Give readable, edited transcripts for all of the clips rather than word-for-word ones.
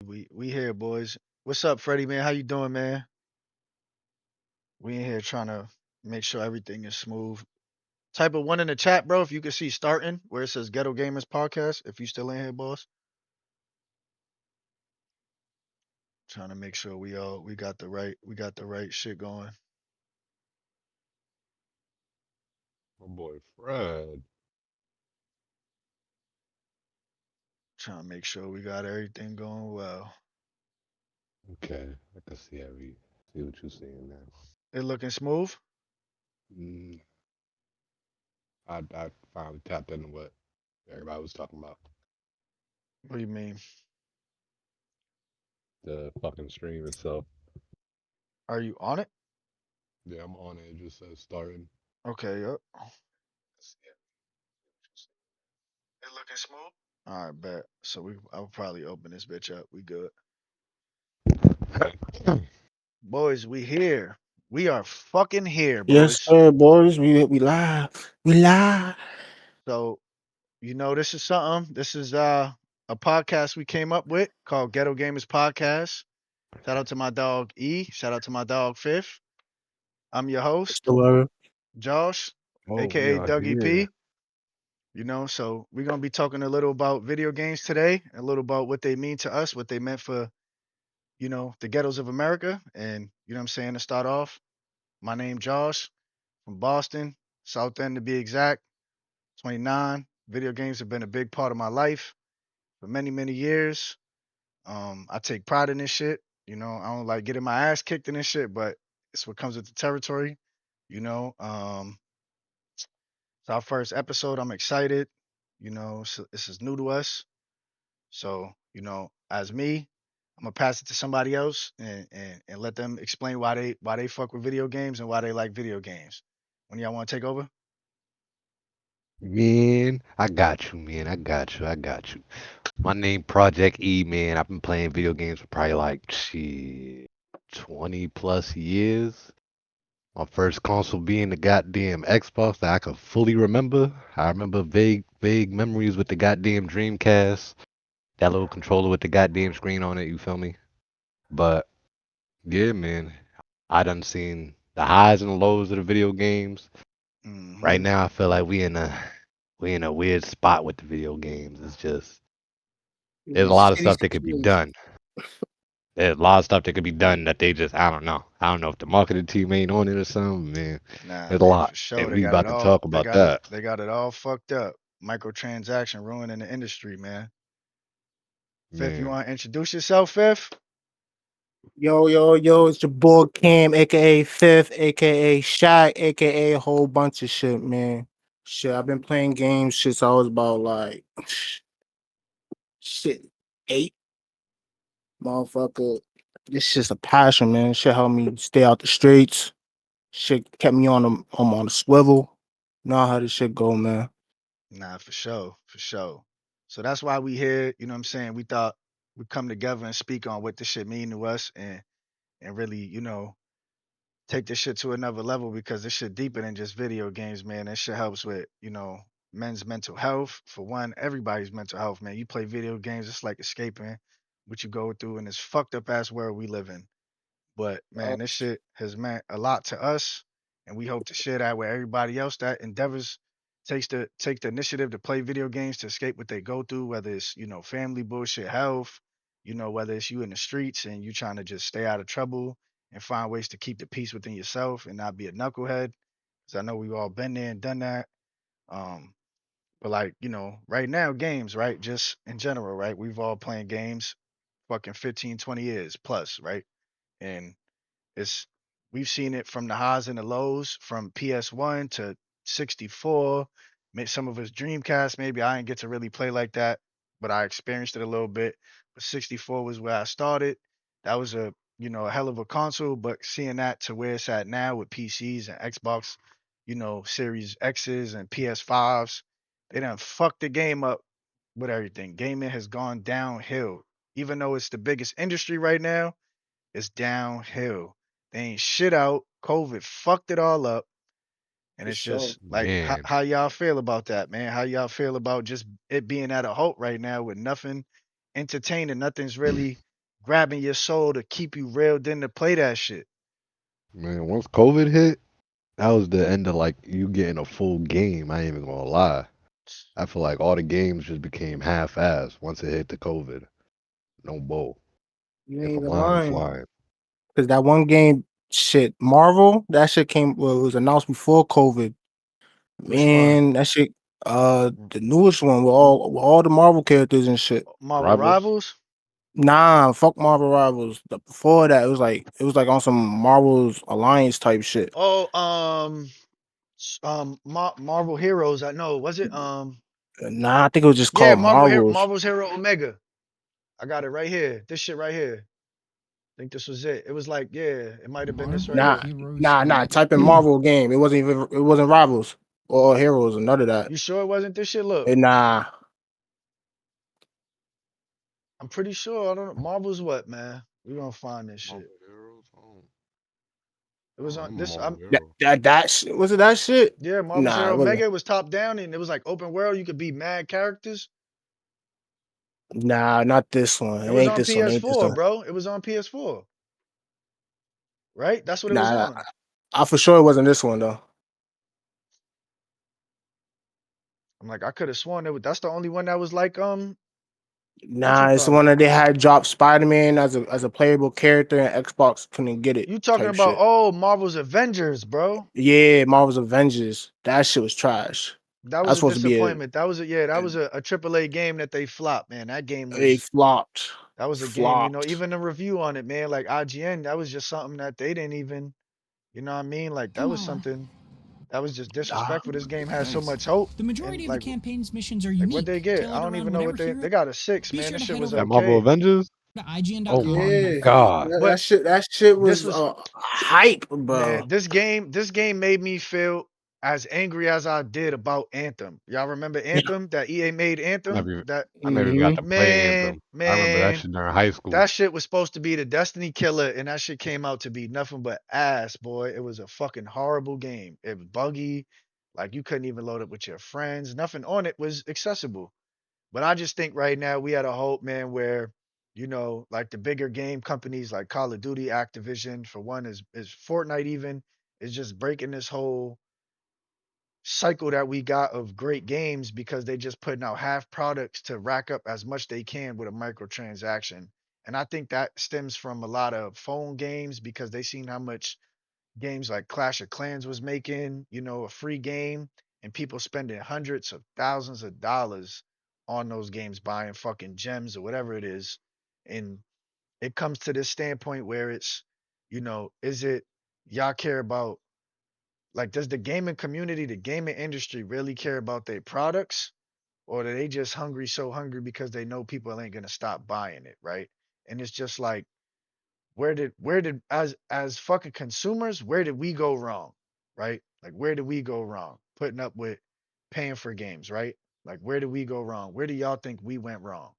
We here, boys. What's up, Freddie, man? How you doing, man? We in here trying to make sure everything is smooth. Type of one in the chat, bro. If you can see starting where it says Ghetto Gamers Podcast. If you still in here, boss. Trying to make sure we got the right shit going. My boy Fred. Trying to make sure we got everything going well. Okay, I can see what you're saying now. It looking smooth? Mm, I finally tapped into what everybody was talking about. What do you mean? The fucking stream itself. Are you on it? Yeah, I'm on it. It just says starting. Okay, yep. It looking smooth? All right, bet. So I'll probably open this bitch up. We good. Boys, we here. We are fucking here, Yes, boys. sir, boys. We live. We live. So, this is something. This is a podcast we came up with called Ghetto Gamers Podcast. Shout out to my dog E. Shout out to my dog Fifth. I'm your What's host, the word? Josh, Oh, we aka are Dougie here. P. So we're gonna be talking a little about video games today, a little about what they mean to us, what they meant for, the ghettos of America. And what I'm saying, to start off, my name Josh from Boston, South End to be exact, 29. Video games have been a big part of my life for many, many years. I take pride in this shit. I don't like getting my ass kicked in this shit, but it's what comes with the territory. It's our first episode. I'm excited. So this is new to us. So, as me, I'm gonna pass it to somebody else and let them explain why they fuck with video games and why they like video games. When y'all want to take over? Man, I got you, man. I got you. My name Project E, man. I've been playing video games for probably like 20 plus years. My first console being the goddamn Xbox that I could fully remember. I remember vague memories with the goddamn Dreamcast. That little controller with the goddamn screen on it, you feel me? But yeah, man, I done seen the highs and the lows of the video games. Right Mm-hmm. now, I feel like we in a weird spot with the video games. It's just there's a lot of City stuff that could be situation. done. There's a lot of stuff that could be done that they just I don't know. I don't know if the marketing team ain't on it or something, man. Nah, There's a man, lot, for sure. and They we got it about to all. talk about that. They got it all fucked up. Microtransaction ruining the industry, man. Fifth, you Man, want to introduce yourself, Fifth? Yo. It's your boy Cam, aka Fifth, aka Shaq, aka a whole bunch of shit, man. Shit, I've been playing games since I was about like shit 8, motherfucker. This just a passion, man. Shit helped me stay out the streets. Shit kept me on the swivel. Know how this shit go, man. Nah, for sure, for sure. So that's why we here. You know what I'm saying? We thought we'd come together and speak on what this shit mean to us and really, take this shit to another level because this shit deeper than just video games, man. This shit helps with, men's mental health. For one, everybody's mental health, man. You play video games, it's like escaping what you go through in this fucked up ass world we live in. But man, this shit has meant a lot to us, and we hope to share that with everybody else that endeavors take the initiative to play video games to escape what they go through, whether it's family bullshit, health, whether it's you in the streets and you trying to just stay out of trouble and find ways to keep the peace within yourself and not be a knucklehead. Because I know we've all been there and done that. Um, but like right now, games, right? Just in general, right? We've all playing games, fucking 15, 20 years plus, right? And it's we've seen it from the highs and the lows, from PS1 to 64. Some of us Dreamcast, maybe I didn't get to really play like that, but I experienced it a little bit. But 64 was where I started. That was a hell of a console, but seeing that to where it's at now with PCs and Xbox, Series X's and PS5s, they done fucked the game up with everything. Gaming has gone downhill. Even though it's the biggest industry right now, it's downhill. They ain't shit out. COVID fucked it all up. And For it's sure. just like, how, man, how y'all feel about that, man? How y'all feel about just it being at a halt right now with nothing entertaining? Nothing's really. grabbing your soul to keep you reeled in to play that shit. Man, once COVID hit, that was the end of like you getting a full game. I ain't even gonna lie. I feel like all the games just became half-assed once it hit the COVID. No bull. You If ain't I'm even lying, I'm lying. flying. Cause that one game, shit, Marvel, that shit came. Well, it was announced before COVID. Which one? Man, that shit. The newest one with all the Marvel characters and shit. Marvel Rivals? Rivals? Nah, fuck Marvel Rivals. Before that, it was like on some Marvel's Alliance type shit. Oh, Marvel Heroes. I know. Was it Nah, I think it was just Yeah, called Marvels. Marvel's Hero Omega. I got it right here. This shit right here. I think this was it. It was like, yeah, it might have been this right Nah, here. nah. Type in Marvel game. It wasn't even. It wasn't Rivals or Heroes or none of that. You sure it wasn't this shit? Look, Nah. I'm pretty sure. I don't know. Marvel's what, man? We gonna find this Marvel shit. Heroes? Oh, It was on I'm a this. Marvel That Hero. that shit, was it that shit? Yeah, Marvel's Nah, Hero it wasn't. Omega. It was top down and it was like open world. You could be mad characters. Nah, not this one. It It was ain't on this one. It ain't this PS4, one. bro. It was on PS4, right? That's what it was Nah, on. I for sure it wasn't this one though. I'm like, I could have sworn that's the only one that was like, what you Nah, it's the call one it? that they had dropped Spider Man as a playable character and Xbox couldn't get it You talking type about shit. Marvel's Avengers, bro? Yeah, Marvel's Avengers. That shit was trash. That was That's a supposed to be disappointment. That was a a AAA game that they flopped, man. That game it was flopped. that was a game, Flopped. even the review on it, man, like IGN, that was just something that they didn't even, you know what I mean? Like that was something that was just Ah, disrespectful. This game had so Nice. much hope. The majority And of the campaign's missions are like what they unique, get? I tailored don't around even know whatever what they hero. got a 6, Be man. sure This to shit head was over That Marvel okay. Avengers? to Oh IGN.com my to get yeah. my full god. review. But That shit this was was hype, bro. Man, this game made me feel as angry as I did about Anthem. Y'all remember Anthem? That EA made Anthem? That I never even got Mm-hmm. to play Anthem. I remember that man, shit during high school. that shit was supposed to be the Destiny killer, and that shit came out to be nothing but ass, boy. It was a fucking horrible game. It was buggy, like you couldn't even load it with your friends. Nothing on it was accessible. But I just think right now we had a hope, man, where like the bigger game companies like Call of Duty, Activision, for one, is Fortnite even is just breaking this whole cycle that we got of great games because they just putting out half products to rack up as much they can with a microtransaction. And I think that stems from a lot of phone games because they seen how much games like Clash of Clans was making, a free game, and people spending hundreds of thousands of dollars on those games buying fucking gems or whatever it is. And it comes to this standpoint where it's, is it y'all care about, like, does the gaming community, the gaming industry really care about their products? Or are they just hungry, so hungry because they know people ain't gonna stop buying it, right? And it's just like, where did as fucking consumers, where did we go wrong, right? Like where did we go wrong putting up with paying for games, right? Like where did we go wrong? Where do y'all think we went wrong,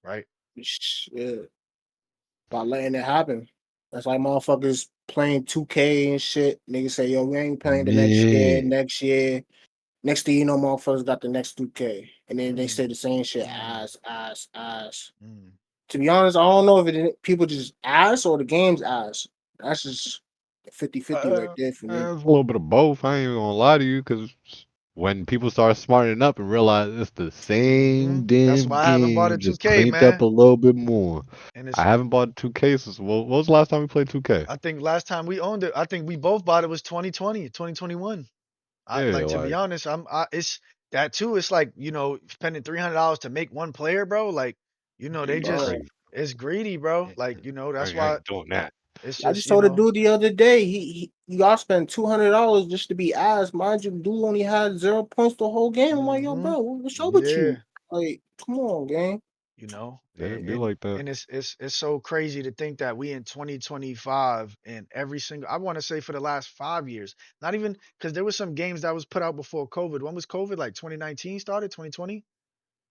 right? Shit. By letting it happen. That's like motherfuckers playing 2K and shit. Niggas say, yo, we ain't playing the next year, Man. next year. Next thing you know, motherfuckers got the next 2K. And then they Mm, say the same shit, mm, ass. mm. To be honest, I don't know if people just ass or the game's ass. That's just 50-50 right there for me. It's a little bit of both. I ain't even gonna lie to you, because when people start smartening up and realize it's the same That's damn why I haven't bought a game, just 2K, cleaned up man. a little bit more. And I it's haven't bought 2K since, well, what was the last time we played 2K? I think last time we owned it, I think we both bought it was 2020, 2021. I Yeah, like, to be like, honest, it's that too. It's like, spending $300 to make one player, bro. Like, they yeah, just Bro, crazy. it's greedy, bro. Like, that's I why ain't doing that. it's I just, just told a dude the other day, y'all spent $200 just to be ass. Mind you, dude only had 0 points the whole game. I'm like, yo, hmm bro, what's up with yeah, you? Like, come on, gang. Yeah, and it be and like that. and it's so crazy to think that we in 2025 and every single, I want to say, for the last 5 years, not even, because there was some games that was put out before COVID. When was COVID? Like 2019 started, 2020?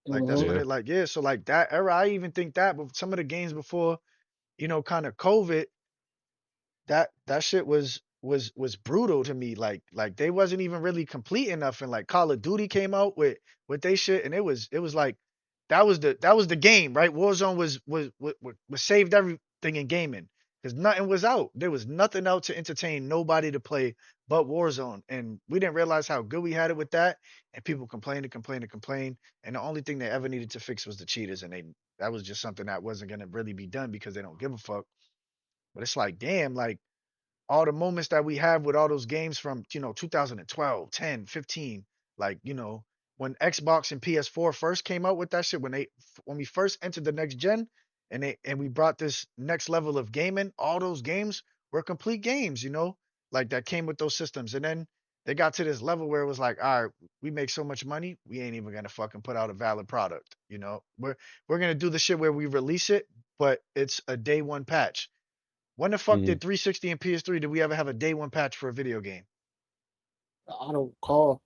Like that's when Mm-hmm. Yeah. it, like, yeah, so like that era, I even think that, but some of the games before, kind of COVID, that shit was brutal to me. Like they wasn't even really complete enough. And like Call of Duty came out with they shit, and it was like that was the game, right? Warzone was saved everything in gaming because nothing was out. There was nothing out to entertain nobody to play but Warzone, and we didn't realize how good we had it with that. And people complained and complained and complained, and the only thing they ever needed to fix was the cheaters, and that was just something that wasn't gonna really be done because they don't give a fuck. But it's like, damn, like all the moments that we have with all those games from 2012, 10, 15, like when Xbox and PS4 first came out with that shit, when we first entered the next gen, and we brought this next level of gaming, all those games were complete games, like that came with those systems. And then they got to this level where it was like, all right, we make so much money, we ain't even gonna fucking put out a valid product. We're gonna do the shit where we release it, but it's a day one patch. When the fuck Mhm. did 360 and PS3 did we ever have a day one patch for a video game? I don't recall.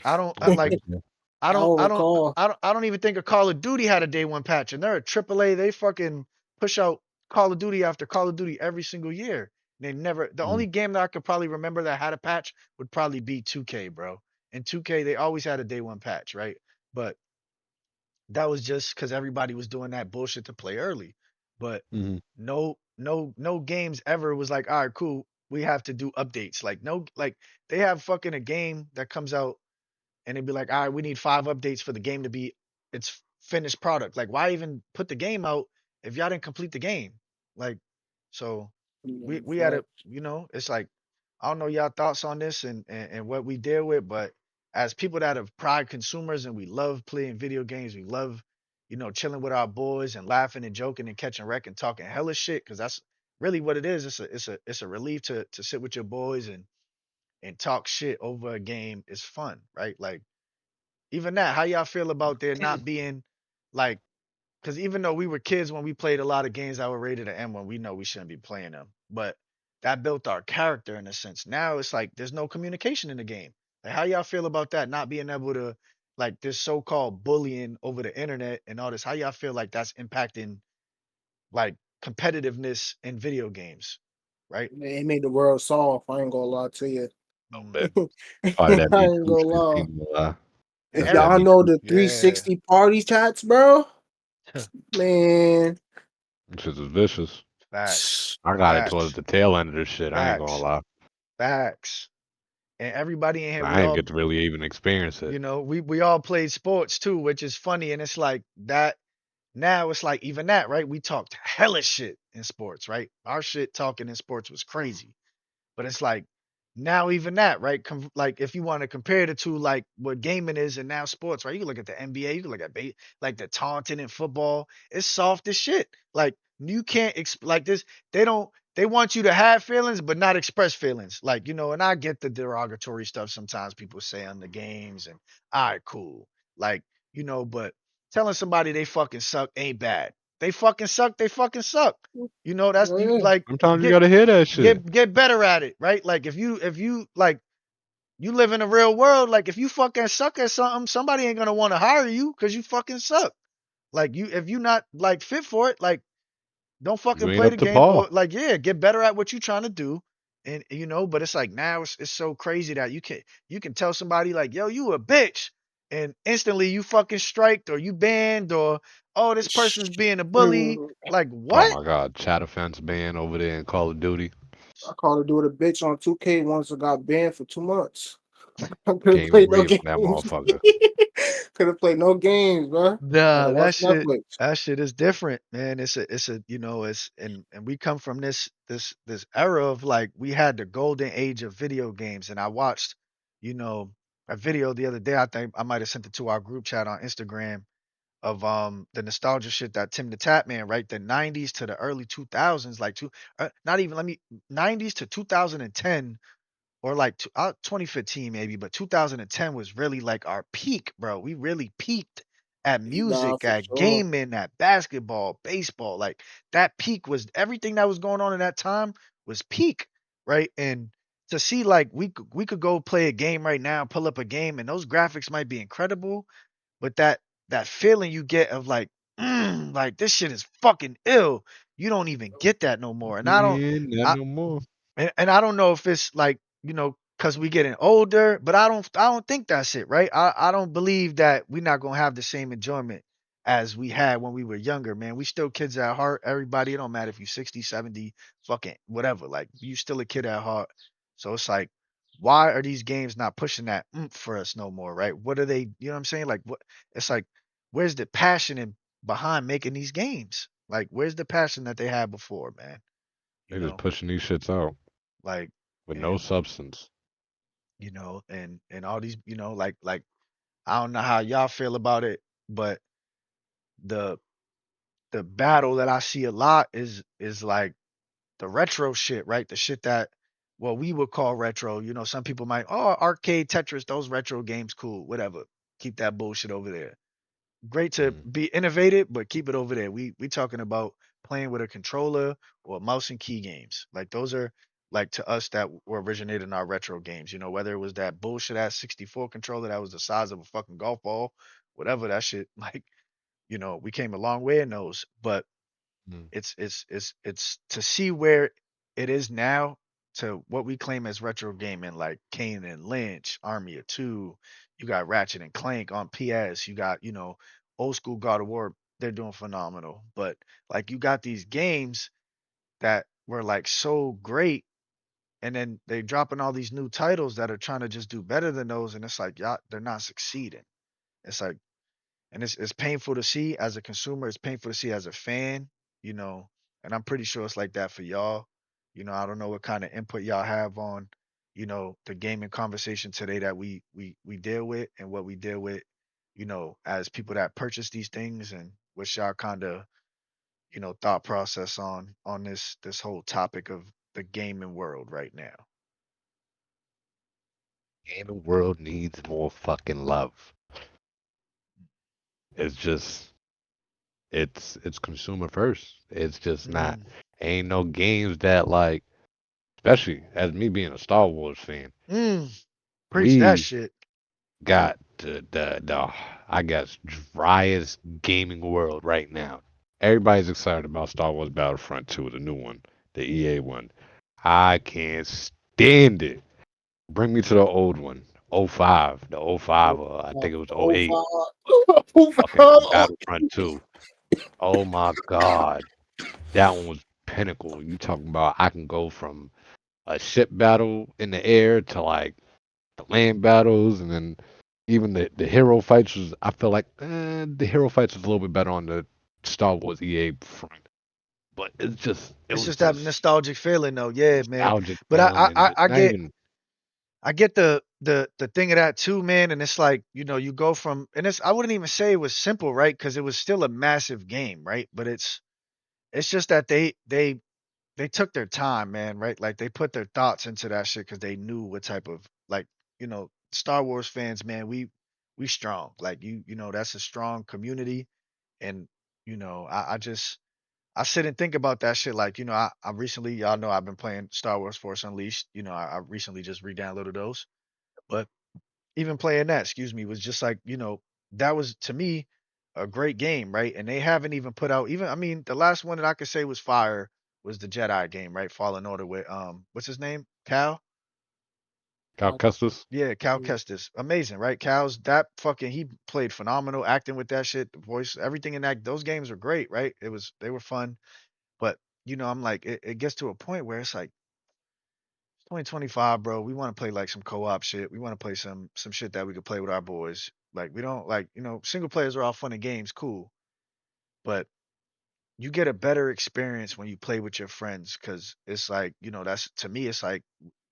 I don't I don't like think so. I I don't don't I don't recall. I don't even think a Call of Duty had a day one patch, and they're a AAA. They fucking push out Call of Duty after Call of Duty every single year. They never. The Mhm. only game that I could probably remember that had a patch would probably be 2K, bro. In 2K, they always had a day one patch, right? But that was just because everybody was doing that bullshit to play early. But Mhm. no games ever was like, all right, cool. We have to do updates. Like no, like they have fucking a game that comes out and they'd be like, all right, we need 5 updates for the game to be its finished product. Like, why even put the game out if y'all didn't complete the game? Like, so we had a, it's like, I don't know y'all thoughts on this and what we deal with, but as people that have pride consumers and we love playing video games, we love, chilling with our boys and laughing and joking and catching wreck and talking hella shit, because that's really what it is. It's a relief to sit with your boys and talk shit over a game is fun, right? Like even that, how y'all feel about there not being like, because even though we were kids when we played a lot of games that were rated an M1, we know we shouldn't be playing them. But that built our character in a sense. Now it's like there's no communication in the game. Like how y'all feel about that not being able to, like, this so-called bullying over the internet and all this? How y'all feel like that's impacting like competitiveness in video games, right? It made the world soft. I ain't gonna lie to you. No Mm. bet. I Probably that be ain't true gonna shit. lie. Ain't gonna lie. If Every, That y'all be know true. the yeah. 360 party chats, bro, man. Shit is vicious. Facts. I got it towards Facts. the tail end of this shit. I ain't gonna Facts. lie. Facts. And everybody in here, we I didn't all get to really even experience it. we all played sports too, which is funny. And it's like that now it's like even that, right? We talked hella shit in sports, right? Our shit talking in sports was crazy. But it's like now even that, right? Like if you want to compare the two, like what gaming is and now sports, right? You can look at the NBA, you can look at like the taunting in football. It's soft as shit. Like you can't like this. They don't. They want you to have feelings, but not express feelings. Like and I get the derogatory stuff sometimes people say on the games, and all right, cool. Like but telling somebody they fucking suck ain't bad. They fucking suck. They fucking suck. That's Oh, you yeah. like Sometimes you get gotta hear that shit. get better at it, right? Like if you like you live in the real world, like if you fucking suck at something, somebody ain't gonna want to hire you because you fucking suck. Like if you not like fit for it, like don't You fucking ain't play up the to game, par. or like get better at what you trying to do. And but it's like now it's so crazy that you can tell somebody like, yo, you a bitch, and instantly you fucking striked or you banned, or oh, this person's being a bully. Mm, Like Oh what? my god, chat offense ban over there in Call of Duty. I called to do it a bitch on 2K once. I got banned for 2 months. I couldn't Can't play even no breathe games. from that motherfucker. Couldn't play no games, bro. I had to Nah, watch Netflix. that shit is different, man. It's a it's and we come from this era of like we had the golden age of video games, and I watched, you know, a video the other day. I think I might have sent it to our group chat on Instagram of the nostalgia shit that Tim the Tap Man, right? The 90s to the early 2000s, like not even let me 90s to 2010 or like 2015 maybe, but 2010 was really like our peak, bro. We really peaked at Nah, music, for at sure. gaming, at basketball, baseball. Like that peak was everything that was going on in that time was peak, right? And to see like we could go play a game right now, pull up a game, and those graphics might be incredible, but that feeling you get of like this shit is fucking ill. You don't even get that no more. And I don't. Yeah, not I, no more. and I don't know if it's like, cause we getting older, but I don't think that's it, right? I don't believe that we're not gonna have the same enjoyment as we had when we were younger, man. We still kids at heart. Everybody, it don't matter if you 60, 70, fucking whatever. Like you still a kid at heart. So it's like, why are these games not pushing that for us no more, right? What are they, you know what I'm saying? Like what it's like, where's the passion behind making these games? Like, where's the passion that they had before, man? You They just know, pushing these shits out like with no and substance. and all these, like I don't know how y'all feel about it, but the the battle that I see a lot is like the retro shit, right? The shit that what we would call retro. Some people might, oh, arcade Tetris, those retro games, cool, whatever. Keep that bullshit over there. Great to Mm. be innovative, but keep it over there. We talking about playing with a controller or mouse and key games. Like those are like to us that were originated in our retro games. Whether it was that bullshit ass 64 controller that was the size of a fucking golf ball, whatever that shit. Like, we came a long way in those, but Mm. it's to see where it is now to what we claim as retro gaming, like Kane and Lynch, Army of Two. You got Ratchet and Clank on PS. You got old school God of War. They're doing phenomenal, but like you got these games that were like so great, and then they dropping all these new titles that are trying to just do better than those, and it's like, yeah, they're not succeeding. It's like, and it's painful to see as a consumer. It's painful to see as a fan, you know. And I'm pretty sure it's like that for y'all. I don't know what kind of input y'all have on, the gaming conversation today that we deal with and what we deal with, as people that purchase these things, and what's y'all kind of, thought process on this whole topic of the gaming world right now. Gaming world needs more fucking love. It's just it's consumer first. It's just not Mm, ain't no games that like, especially as me being a Star Wars fan, mm, preach that we shit. got the I guess driest gaming world right now. Everybody's excited about Star Wars Battlefront 2, the new one, the EA one. I can't stand it. Bring me to the old one. '05, the '05, I think it was Oh, '08, fucking fuck. Battlefront 2. Oh my God. That one was pinnacle. You talking about I can go from a ship battle in the air to like the land battles, and then even the hero fights was, I feel like the hero fights was a little bit better on the Star Wars EA front. But it It's was just that just nostalgic feeling, though. Yeah, man. nostalgic But feeling, and I not get even I get the thing of that too, man. And it's like, you go from, and I wouldn't even say it was simple, right? Because it was still a massive game, right? But it's just that they took their time, man, right? Like they put their thoughts into that shit because they knew what type of, like, Star Wars fans, man. We strong, like that's a strong community, and I just I sit and think about that shit. Like, I recently, y'all know I've been playing Star Wars Force Unleashed. I recently just re-downloaded those. But even playing that, excuse me, was just like, that was to me a great game, right? And they haven't even put out even, I mean, the last one that I could say was fire was the Jedi game, right? Fallen Order with what's his name? Cal? Cal Kestis. Yeah, Cal Kestis. Amazing, right? Cal's that fucking he played phenomenal acting with that shit, the voice, everything in that those games were great, right? They were fun. But I'm like, it gets to a point where it's like 2025, bro. We want to play like some co-op shit. We want to play some shit that we could play with our boys. Like we don't like, single players are all fun and games, cool. But you get a better experience when you play with your friends because it's like, that's to me, it's like,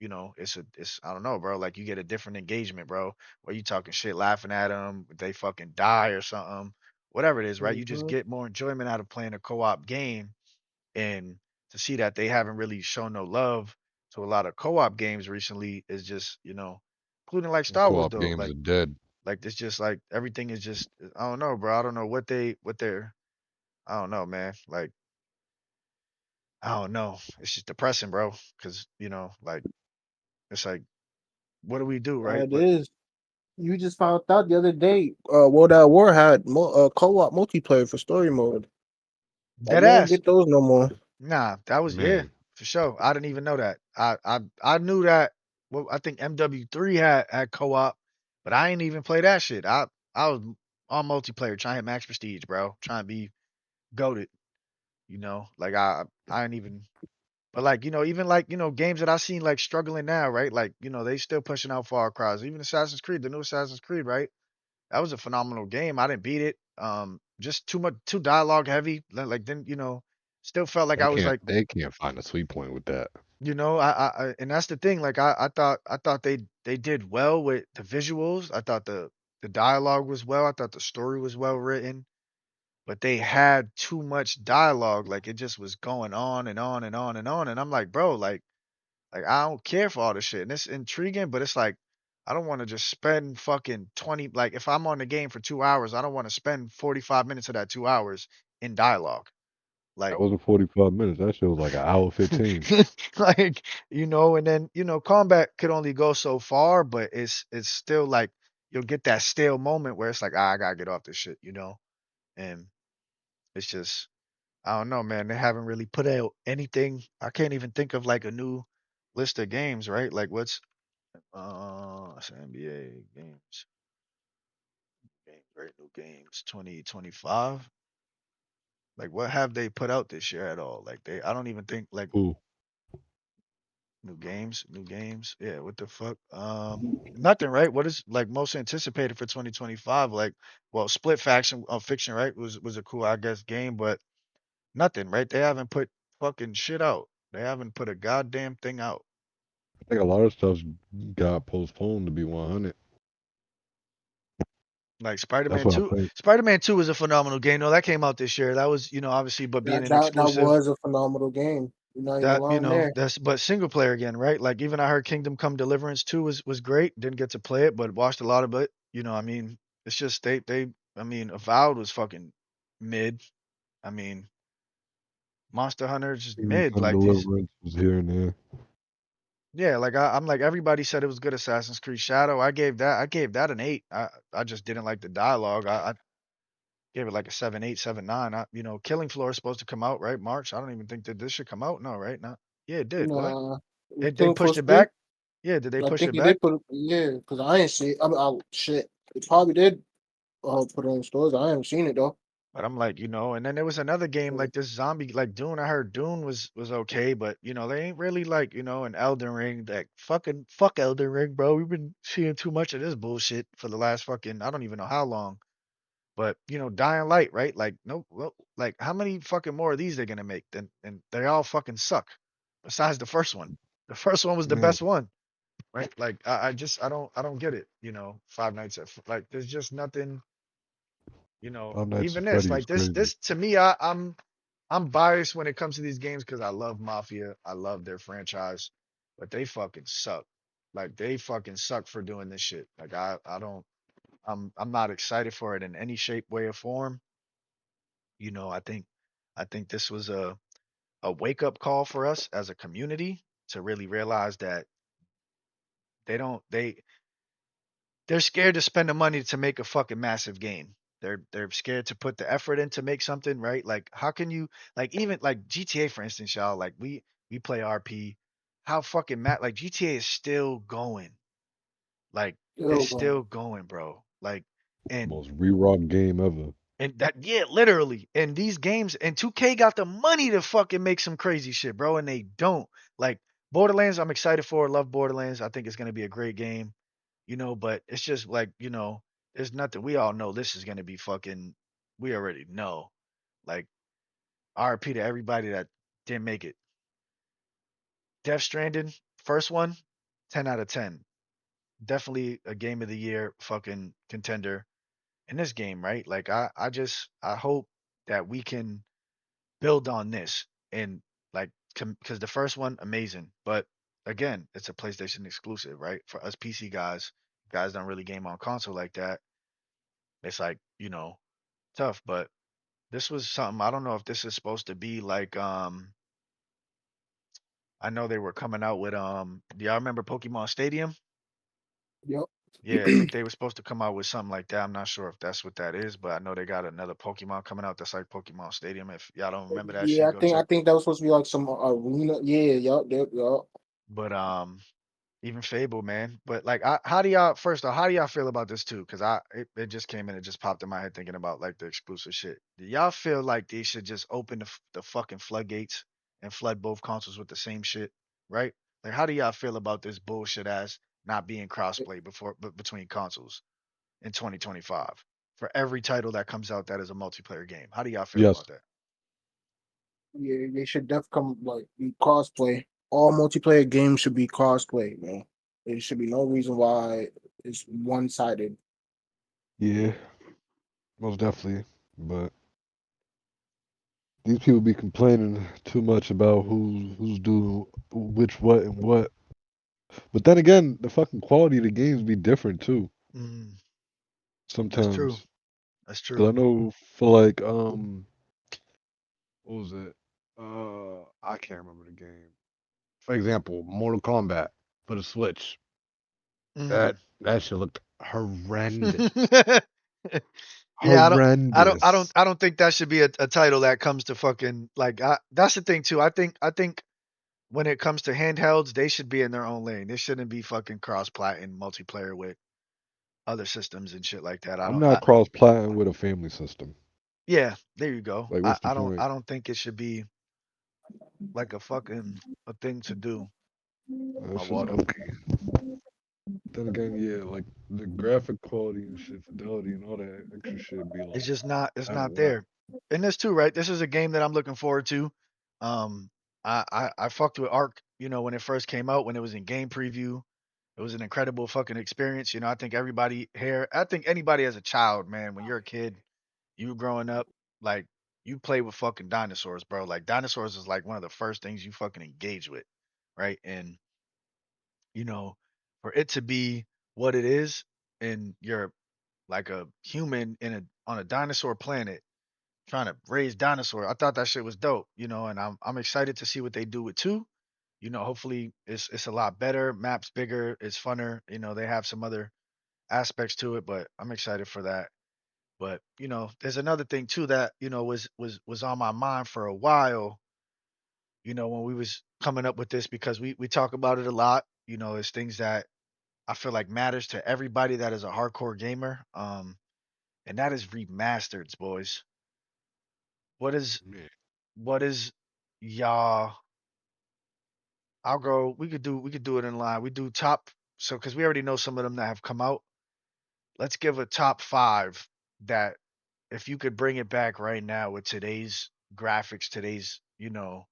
it's I don't know, bro. Like you get a different engagement, bro. Where you talking shit, laughing at them, they fucking die or something, whatever it is, right? You just Mhm. get more enjoyment out of playing a co-op game, and to see that they haven't really shown no love to a lot of co-op games recently is just, including like Star Wars Co-op though. games Like are dead. it's just like everything is just I don't know, bro. I don't know what they're I don't know, man. Like I don't know. It's just depressing, bro. Cause like it's like what do we do, right? It But is. You just found out the other day, World at War had co-op multiplayer for story mode. Like dead you don't ass. get those no more. Nah, that was yeah, Man, for sure. I didn't even know that. I knew that. Well, I think MW3 had co-op, but I ain't even play that shit. I was all multiplayer, trying to hit max prestige, bro. Trying to be goated. You know, like I ain't even. But like, even like, games that I seen like struggling now, right? Like, they still pushing out Far Cry's. Even Assassin's Creed, the new Assassin's Creed, right? That was a phenomenal game. I didn't beat it. Just too dialogue heavy. Like then, still felt like They I was can't like, they can't find a sweet point with that. and that's the thing. Like I thought they did well with the visuals. I thought the dialogue was well. I thought the story was well written, but they had too much dialogue. Like it just was going on and on and on and on. And I'm like, bro, like I don't care for all this shit. And it's intriguing, but it's like I don't want to just spend fucking 20 like if I'm on the game for 2 hours, I don't want to spend 45 minutes of that 2 hours in dialogue. That Like wasn't 45 minutes. That shit was like an hour 15. like and then combat could only go so far, but it's still like you'll get that stale moment where it's like, I gotta get off this shit. And it's just I don't know, man. They haven't really put out anything. I can't even think of like a new list of games, right? Like what's it's NBA games, right? New games 2025. Like what have they put out this year at all? Like I don't even think like Ooh. new games. Yeah, what the fuck? Nothing, right? What is like most anticipated for 2025? Like, well, Split Faction Fiction, right? Was a cool, I guess, game, but nothing, right? They haven't put fucking shit out. They haven't put a goddamn thing out. I think a lot of stuff got postponed to be 100. Like That's Spider-Man what I 2. think. Spider-Man 2 was a phenomenal game. No, that came out this year. That was, obviously, but being an That exclusive, was a phenomenal game. You're not even that, lying there. that's but single player again, right? Like even I heard Kingdom Come Deliverance 2 was great. Didn't get to play it, but watched a lot of it. I mean, it's just they I mean, Avowed was fucking mid. I mean, Monster Hunter is just Kingdom mid. Come Like these Deliverance was here and there. Yeah, like I'm like everybody said it was good Assassin's Creed Shadow. I gave that an 8. I just didn't like the dialogue. I gave it like a 7.8, 7.9. Killing Floor is supposed to come out, right? March. I don't even think that this should come out. No, right? No. Yeah, it did. What? Nah, They Killing Floor pushed it 3. back? Yeah, did they I push think it he back? did put it. Yeah, because I ain't see. Shit. It probably did. Put it in stores. I haven't seen it though. But I'm like, and then there was another game Yeah. like this zombie like Dune. I heard Dune was okay, but they ain't really like, an Elden Ring. Like fucking fuck Elden Ring, bro. We've been seeing too much of this bullshit for the last fucking I don't even know how long. But Dying Light, right? Like no, well, like how many fucking more of these they're gonna make? Then and they all fucking suck. Besides the first one, the first one was the Man, best one, right? Like I don't get it. Five Nights at like there's just nothing. Five Nights Even at this, Freddy's is like this crazy. this to me, I'm biased when it comes to these games because I love Mafia, I love their franchise, but they fucking suck. Like they fucking suck for doing this shit. Like I don't. I'm not excited for it in any shape, way, or form. I think this was a wake up call for us as a community to really realize that they don't they're scared to spend the money to make a fucking massive game. They're scared to put the effort in to make something, right? Like how can you like even like GTA for instance, y'all, like we play RP. How fucking like GTA is still going. Like it's Still going. still going, bro. Like and Most re-rock game ever. And that, yeah, literally. And these games, and 2K got the money to fucking make some crazy shit, bro. And they don't. Like Borderlands, I'm excited for. Love Borderlands. I think it's gonna be a great game. But it's just like, there's nothing. We all know this is gonna be fucking. We already know. Like RP to everybody that didn't make it. Death Stranding, first one, 10 out of 10. Definitely a game of the year fucking contender in this game, right? Like I hope that we can build on this and like because the first one amazing, but again, it's a PlayStation exclusive, right? For us PC guys don't really game on console like that. It's like tough, but this was something. I don't know if this is supposed to be like I know they were coming out with do y'all remember Pokemon Stadium? Yep. Yeah, I think they were supposed to come out with something like that. I'm not sure if that's what that is, but I know they got another Pokemon coming out that's like Pokemon Stadium. If y'all don't remember that Yeah, shit, I go think I check. think that was supposed to be like some arena. Yeah, yup, yup, yup. But Even Fable, man. But like, how do y'all? First off, how do y'all feel about this too? Because it just came in, it just popped in my head thinking about like the exclusive shit. Do y'all feel like they should just open the fucking floodgates and flood both consoles with the same shit, right? Like, how do y'all feel about this bullshit ass not being crossplay between consoles in 2025 for every title that comes out that is a multiplayer game? How do y'all feel Yes. about that? Yeah, they should definitely come like be crossplay. All multiplayer games should be crossplay, man. There should be no reason why it's one sided. Yeah, most definitely. But these people be complaining too much about who's doing which what and what. But then again, the fucking quality of the games be different too. Mm, that's true. Sometimes. That's Cause true. I know for like what was it? I can't remember the game. For example, Mortal Kombat for the Switch. Mm. That shit looked horrendous. Yeah, Horrendous. I don't think that should be a title that comes to fucking like. That's the thing too. I think when it comes to handhelds, they should be in their own lane. They shouldn't be fucking cross-plat and multiplayer with other systems and shit like that. I I'm don't. not cross-platting with a family system. Yeah, there you go. Like, what's the I point? don't think it should be like a fucking a thing to do. My That's just water. okay. Then again, yeah, like the graphic quality and shit, fidelity and all that extra shit be It's like just not. It's out of not whack. there. And this too, right? This is a game that I'm looking forward to. I fucked with Ark. You know, when it first came out, when it was in game preview, it was an incredible fucking experience. You know, I think everybody here, I think anybody as a child, man, when you're a kid, you growing up, like you play with fucking dinosaurs, bro. Like dinosaurs is like one of the first things you fucking engage with, right? And you know, for it to be what it is, and you're like a human in a on a dinosaur planet trying to raise dinosaur. I thought that shit was dope, you know, and I'm excited to see what they do with two. You know, hopefully it's a lot better, maps bigger, it's funner. You know, they have some other aspects to it, but I'm excited for that. But you know, there's another thing too that you know was on my mind for a while. You know, when we was coming up with this because we talk about it a lot. You know, it's things that I feel like matters to everybody that is a hardcore gamer. And that is remasters, boys. What is Yeah. what is y'all? I'll go. We could do it in line. We do top so because we already know some of them that have come out. Let's give a top five that if you could bring it back right now with today's graphics, today's you know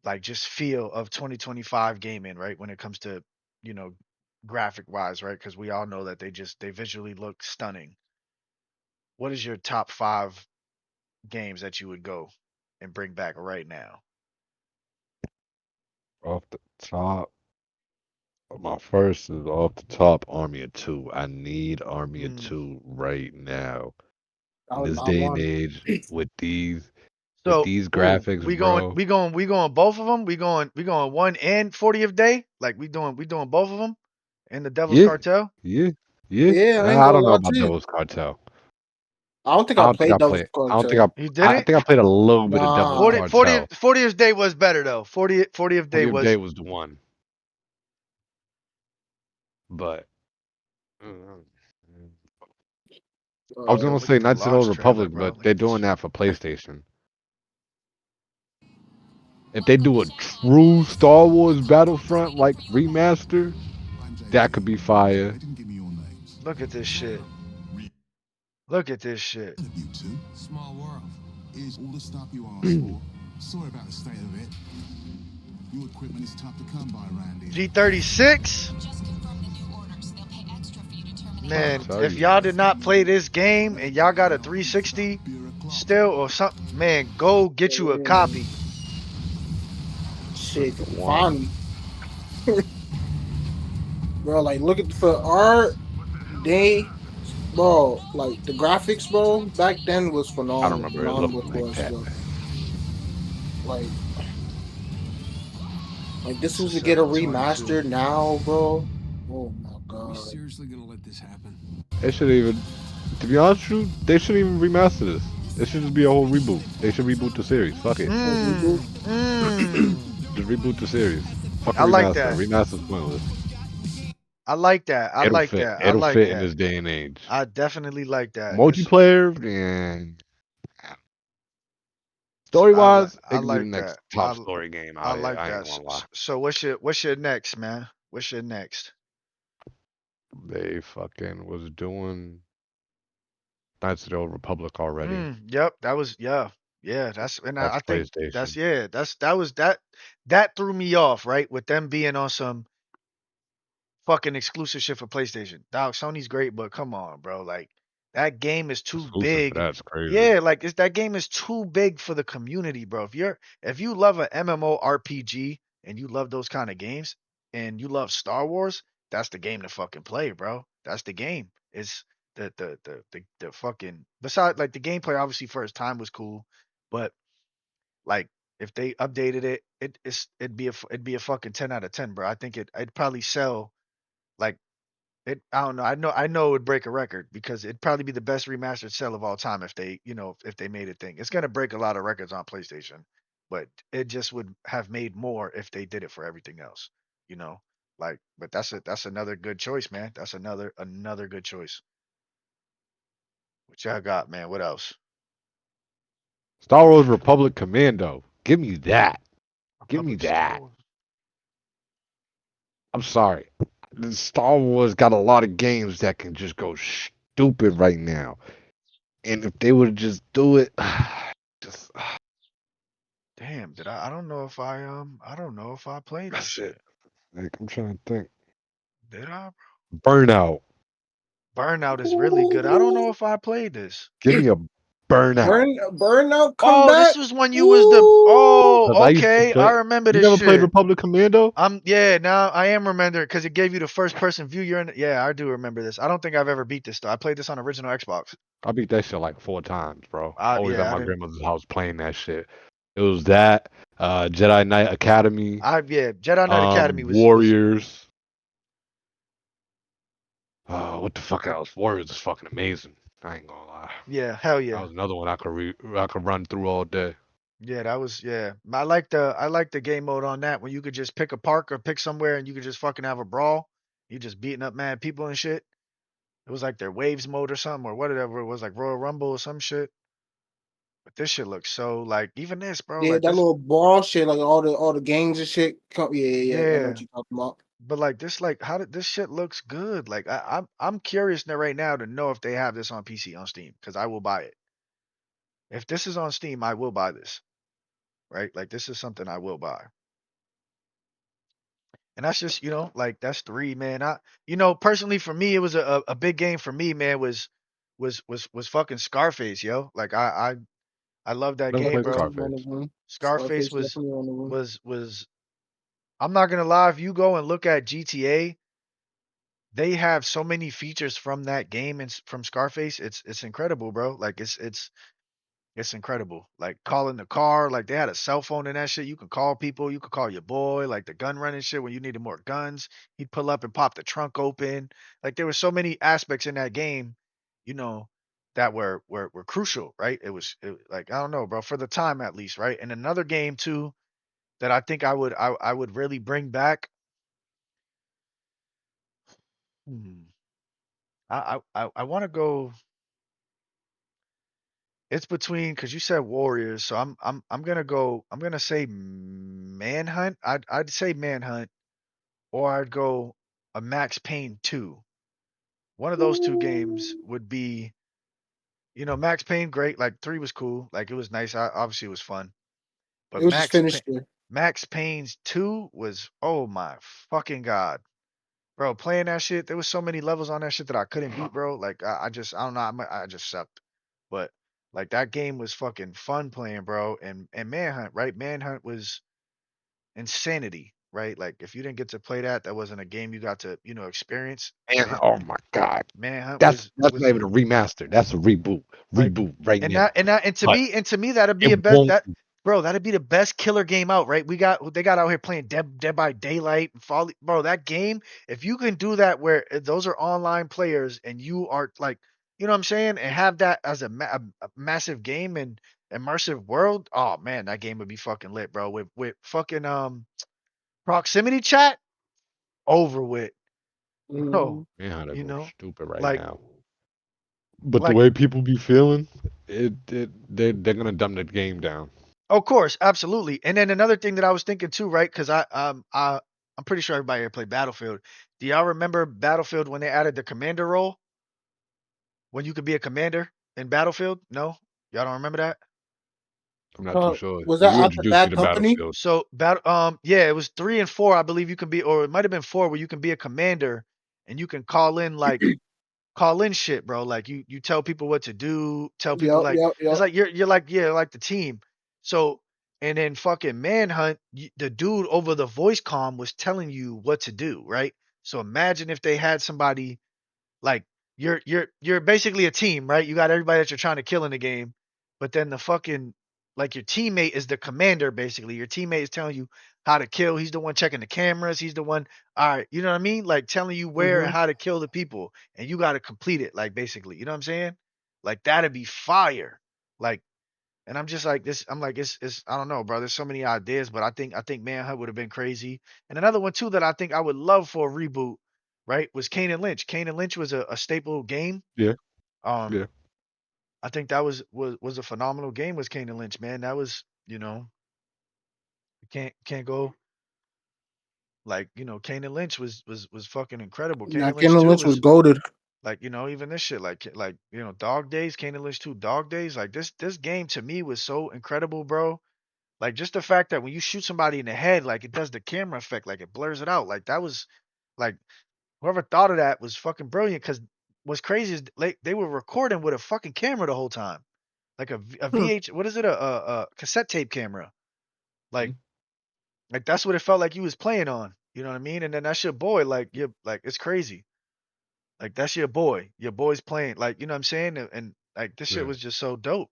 like just feel of 2025 gaming, right? When it comes to you know graphic wise, right? Because we all know that they visually look stunning. What is your top five games that you would go and bring back right now? Off the top, my first is off the top. Army of Two. I need Army of Mm. Two right now. That In was this my day and one. age, with So, these ooh, graphics, bro. we going both of them. We going one and 40th day. Like we doing both of them. And the Devil's Yeah, Cartel. yeah, yeah. Yeah, I ain't I gonna don't know lie about to you. Devil's Cartel. I don't think I I don't think I played Devil's played. I don't think Cartel. You I didn't? think I played a little bit of Devil's 40 Nah. 40 Cartel. 40th day was better though. 40th day 40th Day was was the one, but mm, I was yo, gonna Uh, look say at the Knights of the Old launch trailer, Republic, bro. but Look they're at this doing shit. that for PlayStation. If they do a true Star Wars Battlefront like remaster, that could be fire. Look at this shit. Look at this shit. Small world. Here's all the stuff you asked for. Sorry about the state of it. Your equipment is tough to come by around here. G36? Just confirm the new orders. They'll pay extra for you to terminate. Trying to Man, tell if you, y'all man. did not play this game and y'all got a 360 still or something, man, go get you a copy. That's shit, the one. finally, bro. Like, look at for art, they, bro. Like the graphics, bro. Back then was I don't phenomenal, remember it phenomenal looking like for us, that. bro. Like, like this It's a was to get a 722. remaster now, bro. Oh my Are we god. seriously gonna let this happen? They should even, to be honest with you, they shouldn't even remaster this. It should just be a whole reboot. They should reboot the series. Fuck it. Oh, reboot. Mmm. Mmm. Just reboot the series. Fuck a I like remaster. that. Remaster's pointless. I like that. I It'll like fit. that. I It'll like fit in that. this day and age. I definitely like that. It's Multiplayer and story wise, I it could be the like next that. top story game I out here. like I ain't that. gonna lie. So what's your next, man? What's your next? They fucking was doing Knights of the Old Republic already. Yep, that was yeah. That's and That's I think PlayStation. that was that threw me off, right? With them being on some fucking exclusive shit for PlayStation. Dog, Sony's great, but come on, bro. Like that game is too Exclusive for big. that's crazy. Yeah, like that game is too big for the community, bro. If you love an MMORPG and you love those kind of games and you love Star Wars, that's the game to fucking play, bro. That's the game. It's the fucking besides like the gameplay obviously for its time was cool, but like if they updated it, it'd be a fucking 10 out of 10, bro. I think it'd probably sell like I don't know. I know it would break a record because it'd probably be the best remastered sell of all time if they, if they made a thing. It's gonna break a lot of records on PlayStation, but it just would have made more if they did it for everything else, you know? Like, but that's another good choice, man. That's another good choice. What y'all got, man? What else? Star Wars Republic Commando. Give me that. Give me Republic Star that. Wars. I'm sorry. The Star Wars got a lot of games that can just go stupid right now. And if they would just do it, just Damn, did I don't know if I played this that's it. shit. Like I'm trying to think. Did I? Burnout. Burnout is really good. I don't know if I played this. Give me a Burnout. Burnout, come Oh, this back. was when you was the. Ooh. Cause Oh, I used to okay. I play. remember You this never played shit. Republic Commando? Yeah. Now I am remembering because it gave you the first person view. Yeah, I do remember this. I don't think I've ever beat this though. I played this on original Xbox. I beat that shit like 4 times, bro. Always at Yeah, I my didn't. grandmother's house playing that shit. It was that, Jedi Knight Academy, Yeah, Jedi Knight Academy was. Warriors. What the fuck else? Warriors is fucking amazing. I ain't gonna lie. Yeah, hell That yeah. was another one I could run through all day. Yeah, that was yeah. I like the game mode on that when you could just pick a park or pick somewhere and you could just fucking have a brawl. You just beating up mad people and shit. It was like their waves mode or something or whatever it was, like Royal Rumble or some shit. But this shit looks so like even this, bro. Yeah, Like that this, little brawl shit, like all the gangs and shit. Yeah. I know yeah. what you're talking about. But like this, like how did this shit looks good? Like I'm curious now right now to know if they have this on PC on Steam because I will buy it. If this is on Steam, I will buy this. Right? Like this is something I will buy. And that's just like that's three, man. Personally for me, it was a big game for me, man. Was fucking Scarface, yo. Like I love that Never game, played bro. Scarface is one Scarface. of them. Scarface Scarface definitely one of them. was I'm not gonna lie, if you go and look at GTA, they have so many features from that game and from Scarface. It's incredible, bro. Like it's incredible. Like calling the car, like they had a cell phone and that shit. You can call people, you could call your boy, like the gun running shit when you needed more guns. He'd pull up and pop the trunk open. Like there were so many aspects in that game, you know, that were crucial, right? Like I don't know, bro, for the time at least, right? And another game too that I think I would really bring back. Hmm, I want to go. It's between because you said Warriors, so I'm gonna go. I'm gonna say Manhunt. I'd say Manhunt, or I'd go a Max Payne 2. One of those two games would be, Max Payne, great. Like 3 was cool. Like it was nice. Obviously, it was fun. But It was just finished there. Max Payne's 2 was, oh my fucking god, bro. Playing that shit, there was so many levels on that shit that I couldn't beat, bro. Like I don't know. I just sucked. But like that game was fucking fun playing, bro. And Manhunt, right? Manhunt was insanity, right? Like if you didn't get to play that, that wasn't a game you got to, experience. And oh my god, Manhunt that's not was even a remaster. That's a reboot. like Reboot right and now. that and that But and to me that'd be it a bet won't. that bro, that'd be the best killer game out, right? They got out here playing Dead by Daylight and Fall, bro. That game, if you can do that where those are online players and you are like, you know what I'm saying, and have that as a massive game and immersive world, oh man, that game would be fucking lit, bro. With fucking Proximity chat over with. Mhm. Oh, Manhunt are you going know, stupid right like now. But the like way people be feeling, they're gonna dumb the game down. of course, absolutely. And then another thing that I was thinking too, right? Because I'm pretty sure everybody here played Battlefield. Do y'all remember Battlefield when they added the commander role? When you could be a commander in Battlefield? No, y'all don't remember that? I'm not too sure. Was that You after introduced me Bad to Company? Battlefield. So yeah, it was 3 and 4, I believe you can be, or it might have been 4 where you can be a commander and you can call in shit, bro. Like you tell people what to do, tell people Yep, like yep, it's yep. like you're like yeah, like the team. So and then fucking Manhunt, the dude over the voice comm was telling you what to do, right? So imagine if they had somebody like you're basically a team, right? You got everybody that you're trying to kill in the game, but then the fucking like your teammate is the commander basically. Your teammate is telling you how to kill. He's the one checking the cameras. He's the one, all right, you know what I mean? Like telling you where and Mhm. how to kill the people, and you got to complete it. Like basically, you know what I'm saying? Like that'd be fire. Like, and I'm just like this. I'm like it's I don't know, bro. There's so many ideas, but I think Manhunt would have been crazy. And another one too that I think I would love for a reboot, right? Was Kane and Lynch. Kane and Lynch was a staple game. Yeah, Um, yeah. I think that was a phenomenal game. Was Kane and Lynch, man? That was you can't go like Kane and Lynch was fucking incredible. Kane Now, and Lynch Ken 2 Lynch was was goaded. like even this shit like Dog Days, Kane and Lynch 2 Dog Days. Like this game to me was so incredible, bro. Like just the fact that when you shoot somebody in the head, like it does the camera effect, like it blurs it out. Like that was like whoever thought of that was fucking brilliant. Because what's crazy is like they were recording with a fucking camera the whole time, like a Hmm. VH. What is it? A cassette tape camera. Like Mhm. like that's what it felt like you was playing on. You know what I mean? And then that's your boy. Like you like it's crazy. Like that's your boy. Your boy's playing. Like you know what I'm saying? And like this shit Yeah. was just so dope.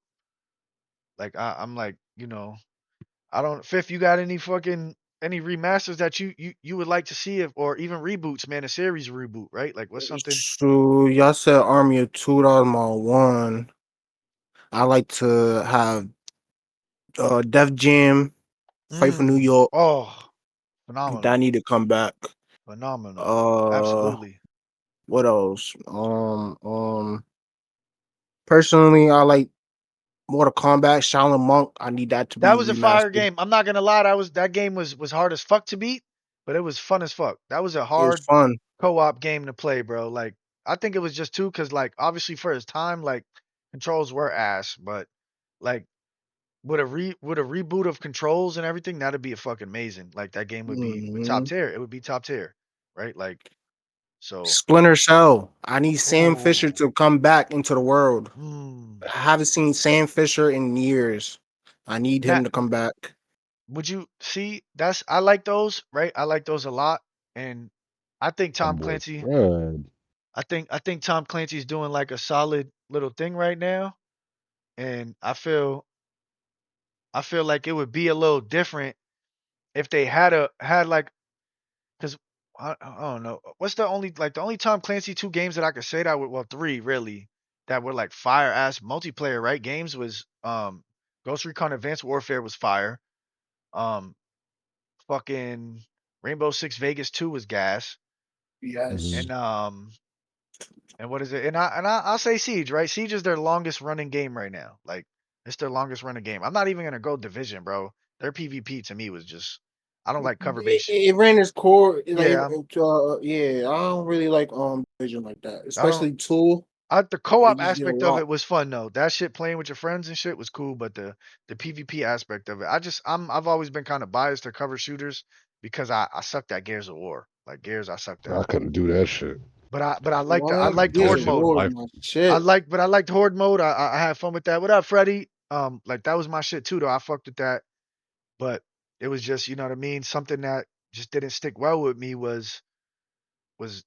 Like I'm like I don't Fifth, you got any remasters that you would like to see if or even reboots, man, a series reboot, right? Like what's something So y'all said Army of Two. That was my one. I like to have Def Jam, Fight for New York. oh, That phenomenal. need to come back. Phenomenal. Uh, Absolutely. what else? Personally, I like Mortal Kombat, Shaolin Monk. I need that to That be was a fire remastered. game. I'm not gonna lie, that game was hard as fuck to beat, but it was fun as fuck. That was a It was hard fun. co-op game to play, bro. Like I think it was just too because like obviously for his time, like controls were ass, but like with a reboot of controls and everything, that'd be a fucking amazing. Like that game would be top Mhm. tier. It would be top tier, right? Like so. Splinter Cell. I need Sam Fisher Oh, to come back into the world. mm. I haven't seen Sam Fisher in years. I need Now, him to come back. would you see? I like those, right? I like those a lot, and I think My Tom boy Clancy. Fred. I think Tom Clancy's doing like a solid little thing right now, and I feel like it would be a little different if they had like because I don't know what's the only Tom Clancy 2 games that I could say that were well 3 really that were like fire ass multiplayer right games was Ghost Recon Advanced Warfare was fire, um fucking Rainbow Six Vegas 2 was gas, Hmm. Yes. and what is it? I'll say Siege, right? Siege is their longest running game right now. Like it's their longest running game. I'm not even gonna go Division, bro. Their PvP to me was just I don't like cover It, based. it ran its core. Yeah, Yeah, I don't really like Division like that, I don't. especially two. The It co-op just get a aspect of lot. it was fun though. That shit playing with your friends and shit was cool, but the PvP aspect of it, I've always been kind of biased to cover shooters because I sucked at Gears of War. Like Gears, I sucked at. I couldn't do that shit. But I What? liked That Horde Gears of shit with mode. War is life. my shit. But I liked Horde mode. I had fun with that. What up, Freddie? Like that was my shit too though. I fucked with that, but it was just you know what I mean. Something that just didn't stick well with me was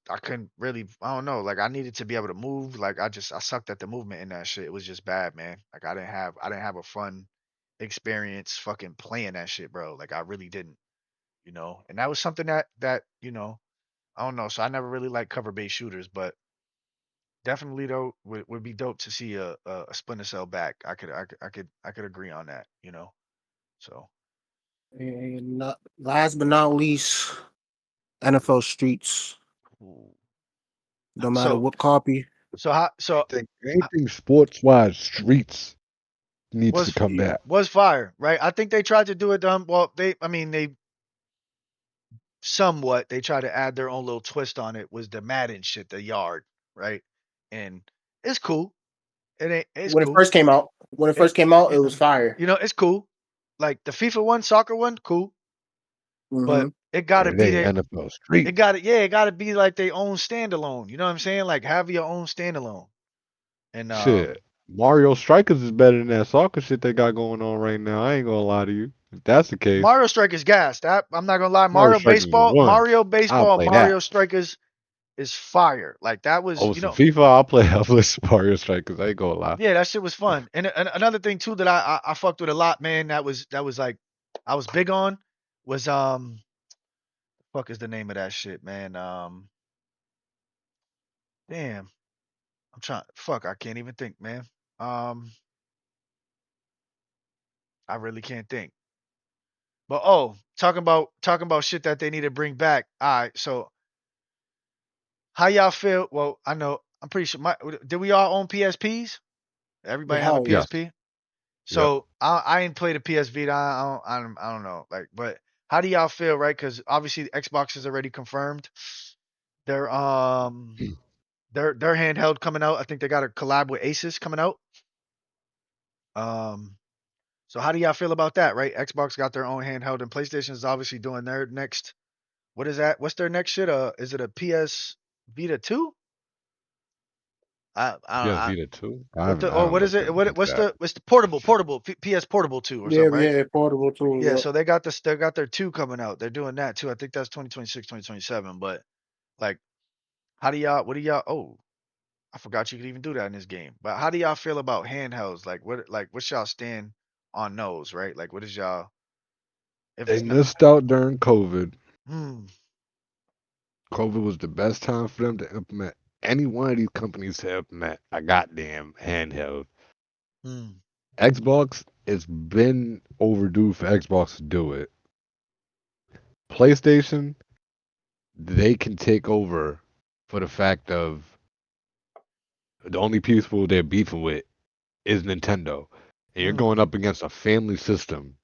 I couldn't really I don't know, like I needed to be able to move. Like I sucked at the movement in that shit. It was just bad, man. Like I didn't have a fun experience fucking playing that shit, bro. Like I really didn't. And that was something that I don't know. So I never really liked cover based shooters, but definitely though would be dope to see a Splinter Cell back. I could agree on that. So And last but not least, NFL Streets. No matter So what copy. so how so think anything sports wise, streets needs to was come back. was fire, right? I think they tried to do it. Well, they somewhat they tried to add their own little twist on it. Was the Madden shit, the yard, right? And it's cool. It's When it cool. first came out, it was fire. It's cool. Like the FIFA one, soccer one, cool. But Mm-hmm. it gotta It be ain't there. NFL Street. It gotta be like their own standalone. You know what I'm saying? Like have your own standalone. And Shit. Mario Strikers is better than that soccer shit they got going on right now. I ain't gonna lie to you. If that's the case, Mario Strikers gas. I'm not gonna lie. Mario Strikers is one. Mario I'll Baseball, play Mario that. Strikers is fire. Like that was, Oh, some FIFA, I'll play Mario Strikers. I ain't gonna lie. yeah, that shit was fun. And another thing too that I fucked with a lot, man. That was like I was big on was fuck is the name of that shit, man. Damn, I'm trying. Fuck, I can't even think, man. I really can't think. But talking about shit that they need to bring back. All right, so how y'all feel? Well, I know I'm pretty sure. Did we all own PSPs? Everybody have a hell yeah. Yes. PSP? So I ain't played a PS Vita. I don't know. Like, but how do y'all feel, right? Because obviously the Xbox is already confirmed. Their their handheld coming out. I think they got a collab with Asus coming out. So how do y'all feel about that, right? Xbox got their own handheld, and PlayStation is obviously doing their next. What is that? What's their next shit? Is it a PS Vita 2? Yes, I Vita 2. what is it? What's the portable PS Portable 2 or something, right? Yeah, portable too. Yeah, Yeah. so they got their 2 coming out. They're doing that too. I think that's 2026, 2027. But like, what do y'all? Oh, I forgot you could even do that in this game. But how do y'all feel about handhelds? What's y'all stand on those, right? Like, what is y'all? If They it's not, missed out during COVID. hmm, COVID was the best time for them to implement any one of these companies to implement a goddamn handheld. hmm, Xbox, it's been overdue for Xbox to do it. PlayStation, they can take over for the fact of the only people they're beefing with is Nintendo. And you're hmm, going up against a family system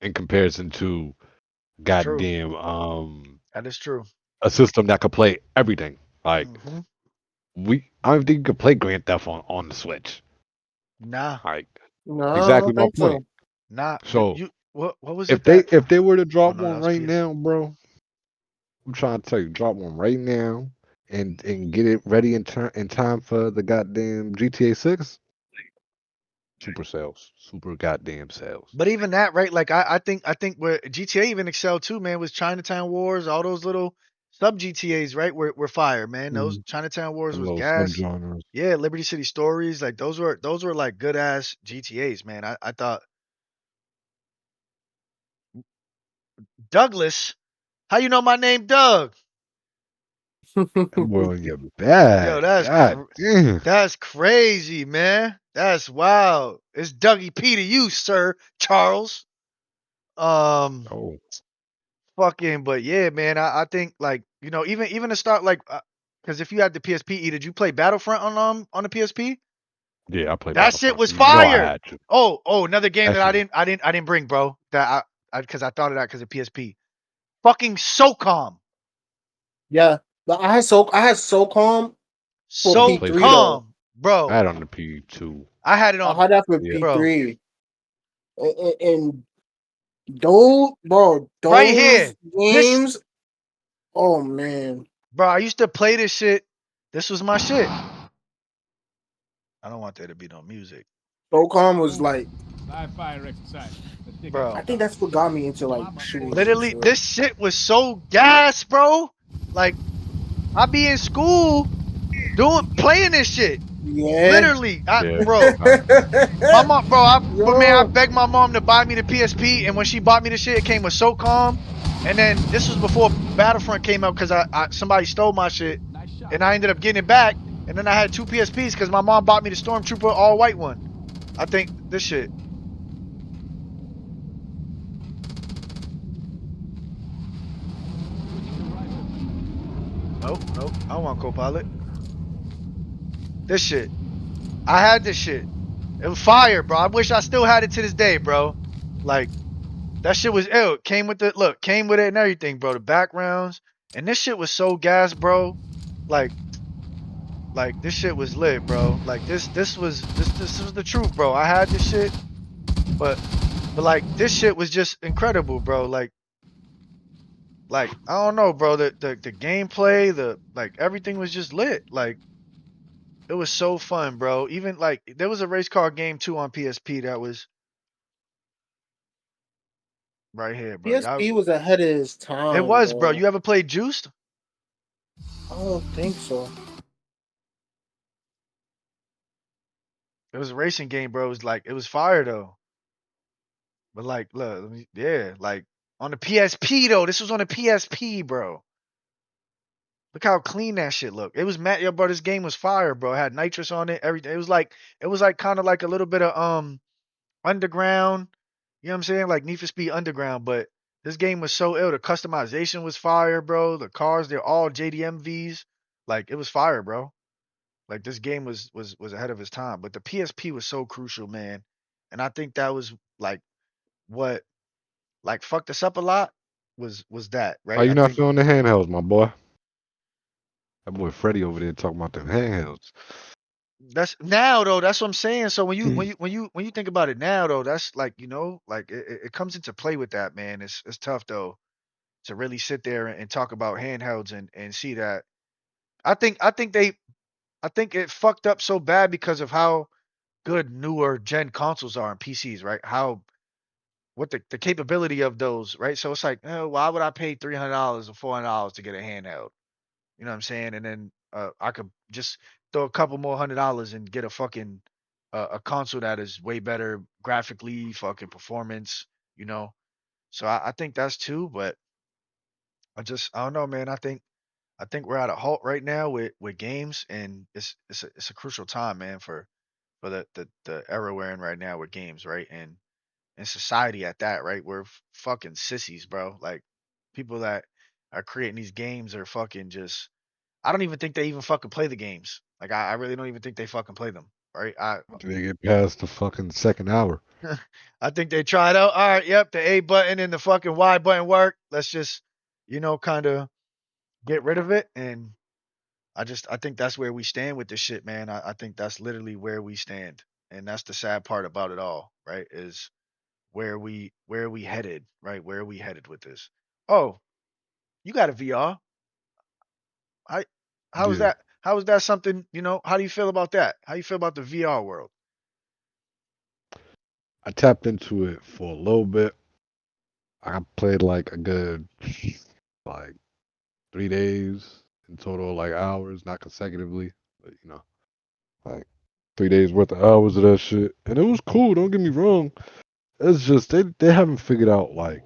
in comparison to true. goddamn That is true. a system that could play everything. Like Hmm. I don't think you could play Grand Theft on the Switch. Nah, Like No, I exactly don't my think point. so. nah. So What was if it that? they were to Oh drop no, one that's right PS. now, bro, I'm trying to tell you, drop one right now and get it ready in time for the goddamn GTA 6. Super sales, super goddamn sales. But even that, right? Like I think where GTA even excelled too, man, was Chinatown Wars, all those little sub GTAs, right? Were fire, man. Those Chinatown Wars Them was little gas. subgenres. Yeah, Liberty City Stories, like those were like good ass GTAs, man. I thought Douglas, how you know my name, Doug? That boy on your Yo, back. God damn. that's crazy, man. That's wild. It's Dougie P to you, sir, Charles. Um, Oh, fucking, but yeah, man. I think like even to start like because if you had the PSP, did you play Battlefront on the PSP? yeah, I played That shit Battlefront. was You know I fire. had to. Another game That that shit was I didn't bring, bro. That because I thought of that because of PSP. Fucking SOCOM. Yeah, but I had SOCOM for on the P3 PlayStation. though. SOCOM, I bro. had on the P2. I had it I on, had that for Yeah. bro. P3, and those, bro, Right those here. This, games. Oh man, bro. I used to play this shit. This was my shit. I don't want there to be no music, SOCOM was like. Live-fire exercise. bro. I think that's what got me into like shooting games. Literally, this shit was so gas, bro. Like I be in school playing this shit. Yeah. Literally, Yeah. bro. My mom, bro, I Yo. begged my mom to buy me the PSP, and when she bought me the shit, it came with SOCOM. And then this was before Battlefront came out because somebody stole my shit, and I ended up getting it back. And then I had 2 PSPs because my mom bought me the Stormtrooper all white one. I think this shit. Nope, nope. I don't want Copilot. This shit. I had this shit. It was fire, bro. I wish I still had it to this day, bro. Like that shit was ill. Came with the look, came with it and everything, bro. The backgrounds. And this shit was so gas, bro. Like this shit was lit, bro. Like this was the truth, bro. I had this shit, but like this shit was just incredible, bro. Like I don't know, bro. The gameplay, the like everything was just lit. Like it was so fun, bro. Even like there was a race car game too on PSP that was right here, bro. PSP was ahead of his It time, was, bro. bro. You ever played Juiced? I don't think so. It was a racing game, bro. It was like it was fire though. But like, look, yeah, like on the PSP though. This was on the PSP, bro. Look how clean that shit looked. It was Matt, yo, bro. This game was fire, bro. It had nitrous on it, everything. It was like kind of like a little bit of underground. You know what I'm saying? Like Need for Speed Underground, but this game was so ill. The customization was fire, bro. The cars, they're all JDMVs. Like it was fire, bro. Like this game was ahead of its time. But the PSP was so crucial, man. And I think that was like what like fucked us up a lot was that, How right? you I not think feeling the handhelds, my boy? That boy Freddie over there talking about them handhelds. that's now though, that's what I'm saying. So when you think about it now though, that's like, like it comes into play with that, man. It's tough though to really sit there and talk about handhelds and see that. I think it fucked up so bad because of how good newer gen consoles are and PCs, right? How what the capability of those, right? So it's like, oh, why would I pay $300 or $400 to get a handheld? You know what I'm saying? And then I could just throw a couple more $100 and get a fucking a console that is way better graphically, fucking performance, you know. So I think that's too, but I don't know, man. I think we're at a halt right now with games, and it's a crucial time, man, for the era we're in right now with games, right? And society at that, right? We're fucking sissies, bro. Like people that are creating these games are fucking just. I don't even think they even fucking play the games. Like I really don't even think they fucking play them, right? They get past the fucking second hour. I think they tried out. All right, yep, the A button and the fucking Y button work. Let's just, kind of get rid of it. And I think that's where we stand with this shit, man. I think that's literally where we stand, and that's the sad part about it all, right? Is where we headed, right? Where are we headed with this? Oh, you got a VR. I how is Yeah. that? How is that something? How do you feel about that? How you feel about the VR world? I tapped into it for a little bit. I played like a good like 3 days in total, like hours, not consecutively, but like 3 days worth of hours of that shit. And it was cool, don't get me wrong. It's just they haven't figured out like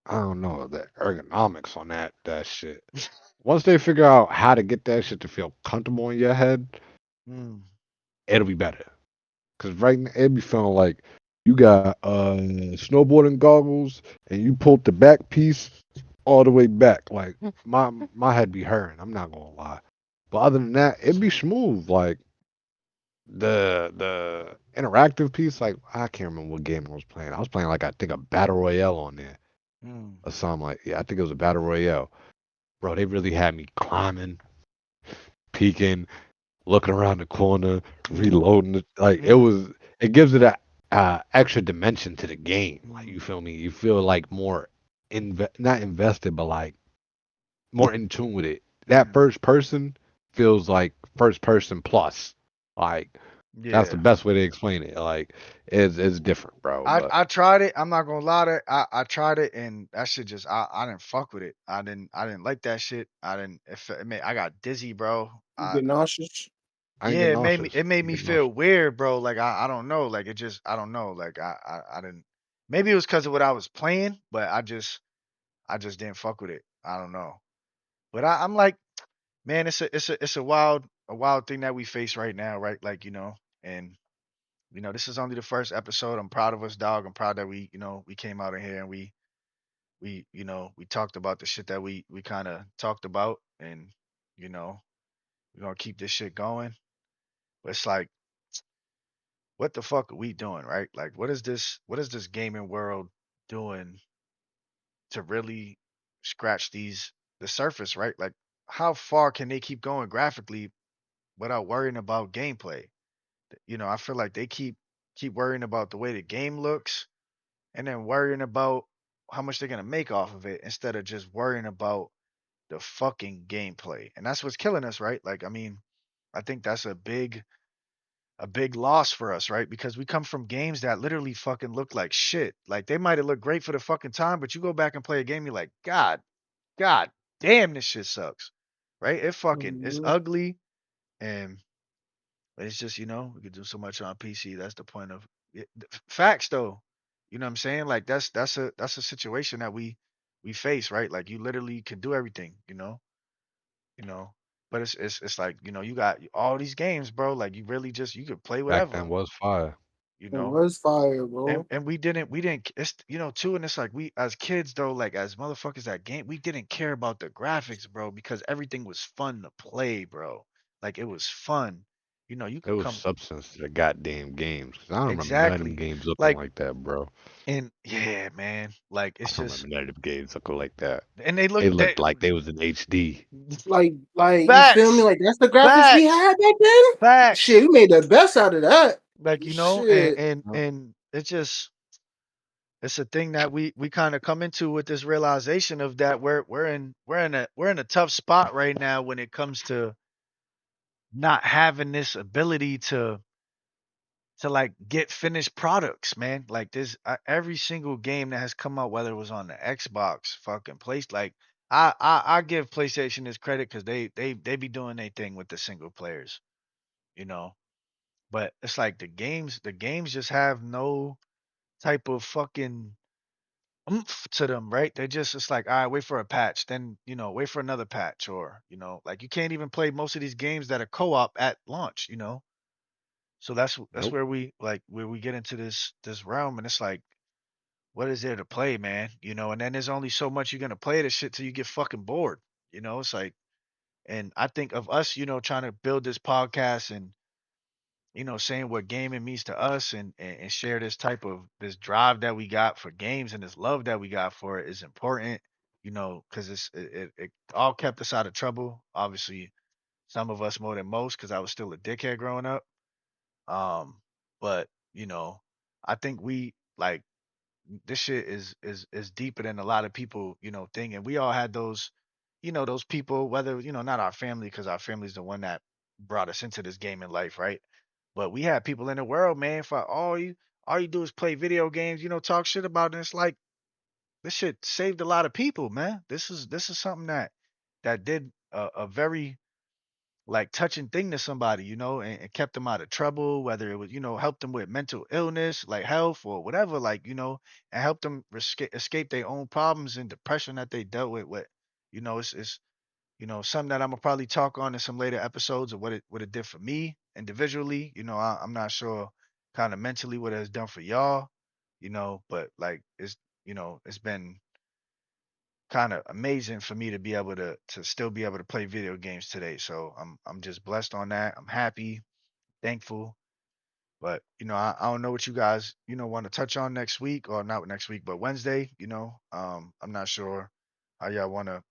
I don't know the ergonomics on that shit. Once they figure out how to get that shit to feel comfortable in your head, Mm, it'll be better. Cause right now it be feeling like you got snowboarding goggles and you pulled the back piece all the way back. Like my head be hurting. I'm not gonna lie. But other than that, it'd be smooth. Like the interactive piece, like I can't remember what game I was playing. I was playing like I think a battle royale on there mm, or something like yeah, I think it was a battle royale. Bro, they really had me climbing, peeking, looking around the corner, mm, reloading it. Like mm, it gives it a extra dimension to the game. Like mm, you feel me? You feel like more not invested, but like more in tune with it. That mm. first person feels like first person plus. Like that's the Yeah. best way to explain it. Like it's different, bro. But I tried it. I'm not gonna lie to I tried it and that shit just I didn't fuck with it. I didn't like that shit. I didn't it made, I got dizzy, bro. You get nauseous. I ain't Yeah, get nauseous. it made I me get feel nauseous. weird, bro. Like I don't know. Like it just I don't know. Like I didn't maybe it was because of what I was playing, but I just didn't fuck with it. I don't know. But I'm like, man, it's a wild thing that we face right now, right? Like, and this is only the first episode. I'm proud of us, dog. I'm proud that we came out of here and we talked about the shit that we kind of talked about, and You know, we're gonna keep this shit going. But it's like, what the fuck are we doing, right? Like, what is this gaming world doing to really scratch the surface, right? Like, how far can they keep going graphically without worrying about gameplay? I feel like they keep worrying about the way the game looks and then worrying about how much they're gonna make off of it instead of just worrying about the fucking gameplay. And that's what's killing us, right? Like, I mean, I think that's a big loss for us, right? Because we come from games that literally fucking look like shit. Like they might have looked great for the fucking time, but you go back and play a game, you're like, God damn, this shit sucks. Right? It's Mhm. ugly and it's just, we could do so much on PC. That's the point of it. Facts though. You know what I'm saying? Like that's a situation that we face, right? Like you literally can do everything, you know. But it's like, you got all these games, bro. Like you really just you could play Back whatever, then was fire. you It know. was fire, And bro. and we didn't it's too, and it's like we as kids though, like as motherfuckers that game, we didn't care about the graphics, bro, because everything was fun to play, bro. Like it was fun. You There could was come substance to the goddamn games. 'Cause I don't remember none of them exactly games looking like like that, bro. and yeah, man. Like I it's don't just remember none of them games looking like that. and they They look looked like they was in HD. Like you feel me? facts, Like that's the graphics we facts, had back then. Shit, facts. we made the best out of that. Like and Shit. and Yep. and it's just it's a thing that we kind of come into with this realization of that we're in a tough spot right now when it comes to not having this ability to like get finished products, man. Like this every single game that has come out, whether it was on the Xbox, fucking place, like I give PlayStation this credit because they be doing their thing with the single players, you know. But it's like the games just have no type of fucking oomph to them, right? They just it's like, all right, wait for a patch, then wait for another patch, or like you can't even play most of these games that are co-op at launch. So that's Nope. where we get into this realm, and it's like, what is there to play, man? And then there's only so much you're gonna play this shit till you get fucking bored. It's like, and I think of us, trying to build this podcast and saying what gaming means to us and share this type of this drive that we got for games and this love that we got for it is important, because it all kept us out of trouble. Obviously, some of us more than most, because I was still a dickhead growing up. Um, but I think we like this shit is deeper than a lot of people, think. And we all had those, those people, whether, not our family, because our family's the one that brought us into this gaming life, right? But we had people in the world, man, for all you do is play video games, talk shit about it. And it's like this shit saved a lot of people, man. This is something that did a very like touching thing to somebody, and kept them out of trouble, whether it was, helped them with mental illness, like health or whatever, like, and helped them escape their own problems and depression that they dealt with. It's something that I'm gonna probably talk on in some later episodes of what it did for me individually. I'm not sure kind of mentally what it has done for y'all, but like it's been kind of amazing for me to be able to still be able to play video games today. So I'm just blessed on that. I'm happy, thankful. But I don't know what you guys want to touch on next week, or not next week, but Wednesday. I'm not sure how y'all want to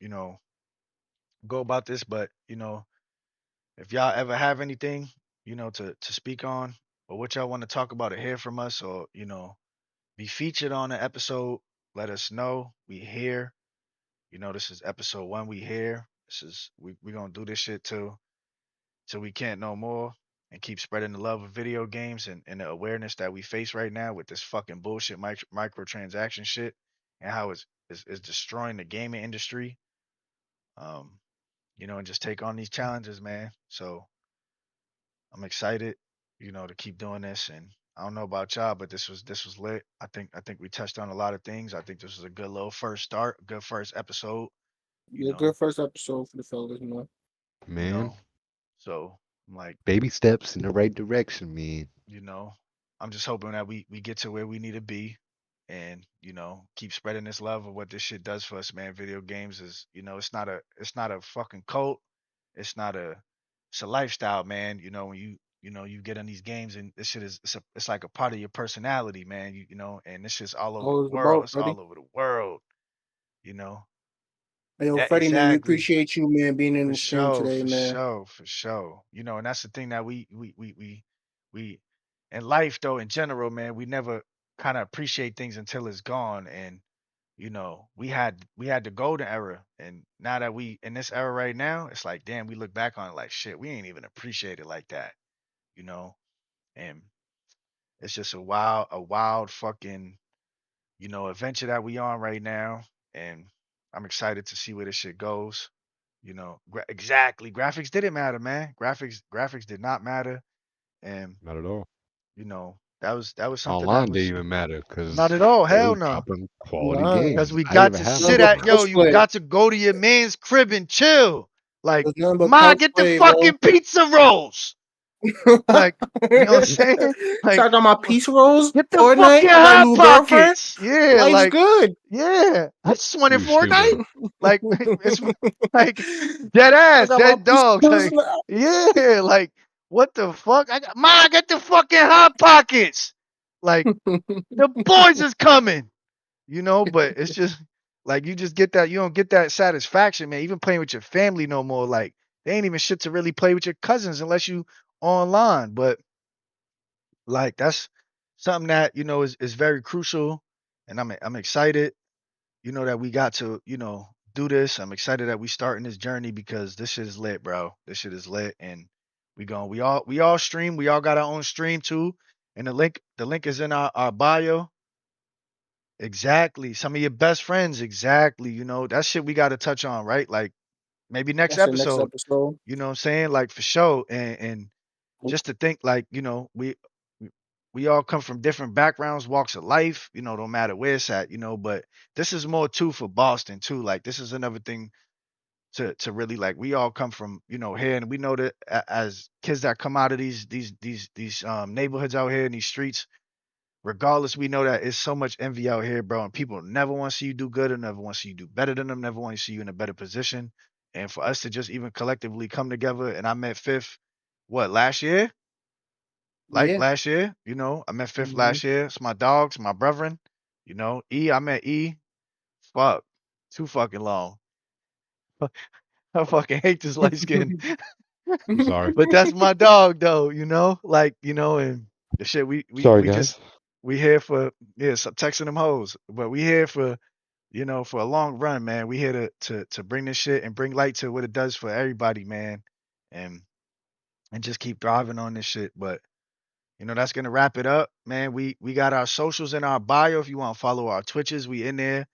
go about this, but if y'all ever have anything to speak on, or what y'all want to talk about or hear from us, or be featured on an episode, let us know. We here. This is episode 1. We here. We gonna do this shit till we can't no more, and keep spreading the love of video games and the awareness that we face right now with this fucking bullshit microtransaction shit, and how it's destroying the gaming industry. Um, and just take on these challenges, man. So I'm excited, to keep doing this. And I don't know about y'all, but this was lit. I think we touched on a lot of things. I think this was a good little first start, a good first episode, you Yeah, know, good first episode for the fellas, man. you Man, know. So I'm like, baby steps in the right direction, man. you know, I'm just hoping that we get to where we need to be, and keep spreading this love of what this shit does for us, man. Video games is, it's not a fucking cult. it's not it's a lifestyle, man. When you get in these games and this shit it's like a part of your personality, man. And this shit's all over the All it's world. about, It's buddy. all over the world, you know. Hey, yo, Yeah, Freddie, man, we exactly. appreciate you, man, being in For the stream sure, today, for man. sure, for sure. And that's the thing that we in life though, in general, man, we never kind of appreciate things until it's gone. And we had the golden era, and now that we in this era right now, it's like, damn, we look back on it like, shit, we ain't even appreciate it like that, you know. And it's just a wild fucking adventure that we on right now. And I'm excited to see where this shit goes. Exactly. Graphics didn't matter, man. Graphics did not matter. And Not at all. that was something that Online didn't was even matter not because at all. they Hell was no. dropping quality Nah, Because games. we I didn't got even to have sit number mine. at, yo, you cosplay. got to go to your man's crib and chill. Like, There's nothing but Ma, get the cosplay, bro. fucking pizza rolls. Like, you know what I'm saying? Like, Talking about peace rolls, get the Fortnite. fucking I got a hot new girlfriend. pockets. Yeah, Life's like, good. yeah. I just wanted You stupid. Fortnite. Like, it's like dead I ass, got my dead peace dog. rolls Like, now. yeah, like, what the fuck? Ma, get the fucking hot pockets. Like, the boys is coming. But it's just like you just get that, you don't get that satisfaction, man. Even playing with your family no more. Like, they ain't even shit to really play with your cousins unless you online. But like that's something that is very crucial, and I'm excited. That we got to do this. I'm excited that we starting this journey because this shit is lit, bro. This shit is lit, and we all stream. We all got our own stream too, and the link is in our bio. Exactly. Some of your best friends, exactly. That shit we got to touch on, right? Like maybe next That's the next episode. episode. You know what I'm saying? Like for sure. And just to think, like we all come from different backgrounds, walks of life. No matter where it's at. But this is more too for Boston too. Like this is another thing to really like. We all come from here, and we know that as kids that come out of these neighborhoods out here in these streets. Regardless, we know that it's so much envy out here, bro, and people never want to see you do good or never want to see you do better than them, never want to see you in a better position. And for us to just even collectively come together, and I met Fifth, what, last year? Like Yeah. last year, I met Fifth hmm last year. It's my dogs, my brethren, I met E. Fuck, too fucking long. I fucking hate this light skin. I'm sorry. But that's my dog though, like, and the shit Sorry, we guys. just we here for stop texting them hoes. But we here for for a long run, man. We here to bring this shit and bring light to what it does for everybody, man. And just keep thriving on this shit. But that's gonna wrap it up, man. We got our socials in our bio. If you want to follow our Twitches, we in there.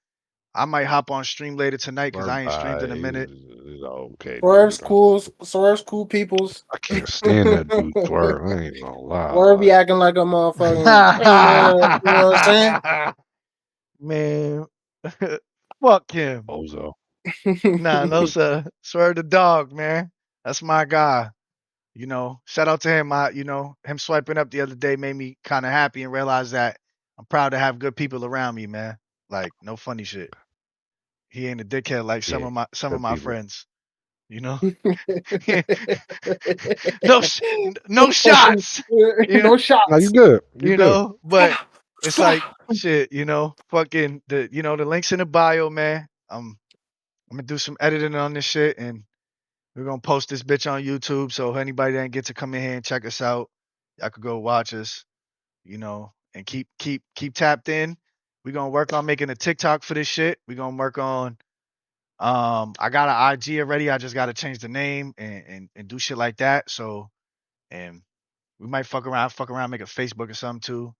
I might hop on stream later tonight because I ain't streamed in a minute. Is okay, Swerve's dude. cool. Swerve's cool peoples. I can't stand that dude Swerve. I ain't gonna lie. Swerve be Like, acting like a motherfucking, you know what I'm Man, fuck him. bozo. Nah, no saying? sir. Swear the dog, man. That's my guy. Shout out to him. Him swiping up the other day made me kind of happy and realize that I'm proud to have good people around me, man. Like no funny shit. He ain't a dickhead like some Yeah, of good my people. friends. You know, no no shots. You know, No No, you shots. good. You good. but it's like shit. Fucking the links in the bio, man. I'm gonna do some editing on this shit and we're gonna post this bitch on YouTube. So if anybody that didn't get to come in here and check us out, y'all could go watch us, and keep tapped in. We're gonna work on making a TikTok for this shit. We're gonna work on I got an IG already. I just gotta change the name and do shit like that. So and we might fuck around, make a Facebook or something too.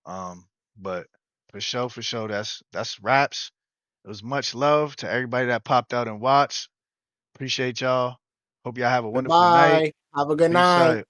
But for sure, that's raps. It was much love to everybody that popped out and watched. Appreciate y'all. Hope y'all have a wonderful night. Goodbye. Have a good Peace night. out.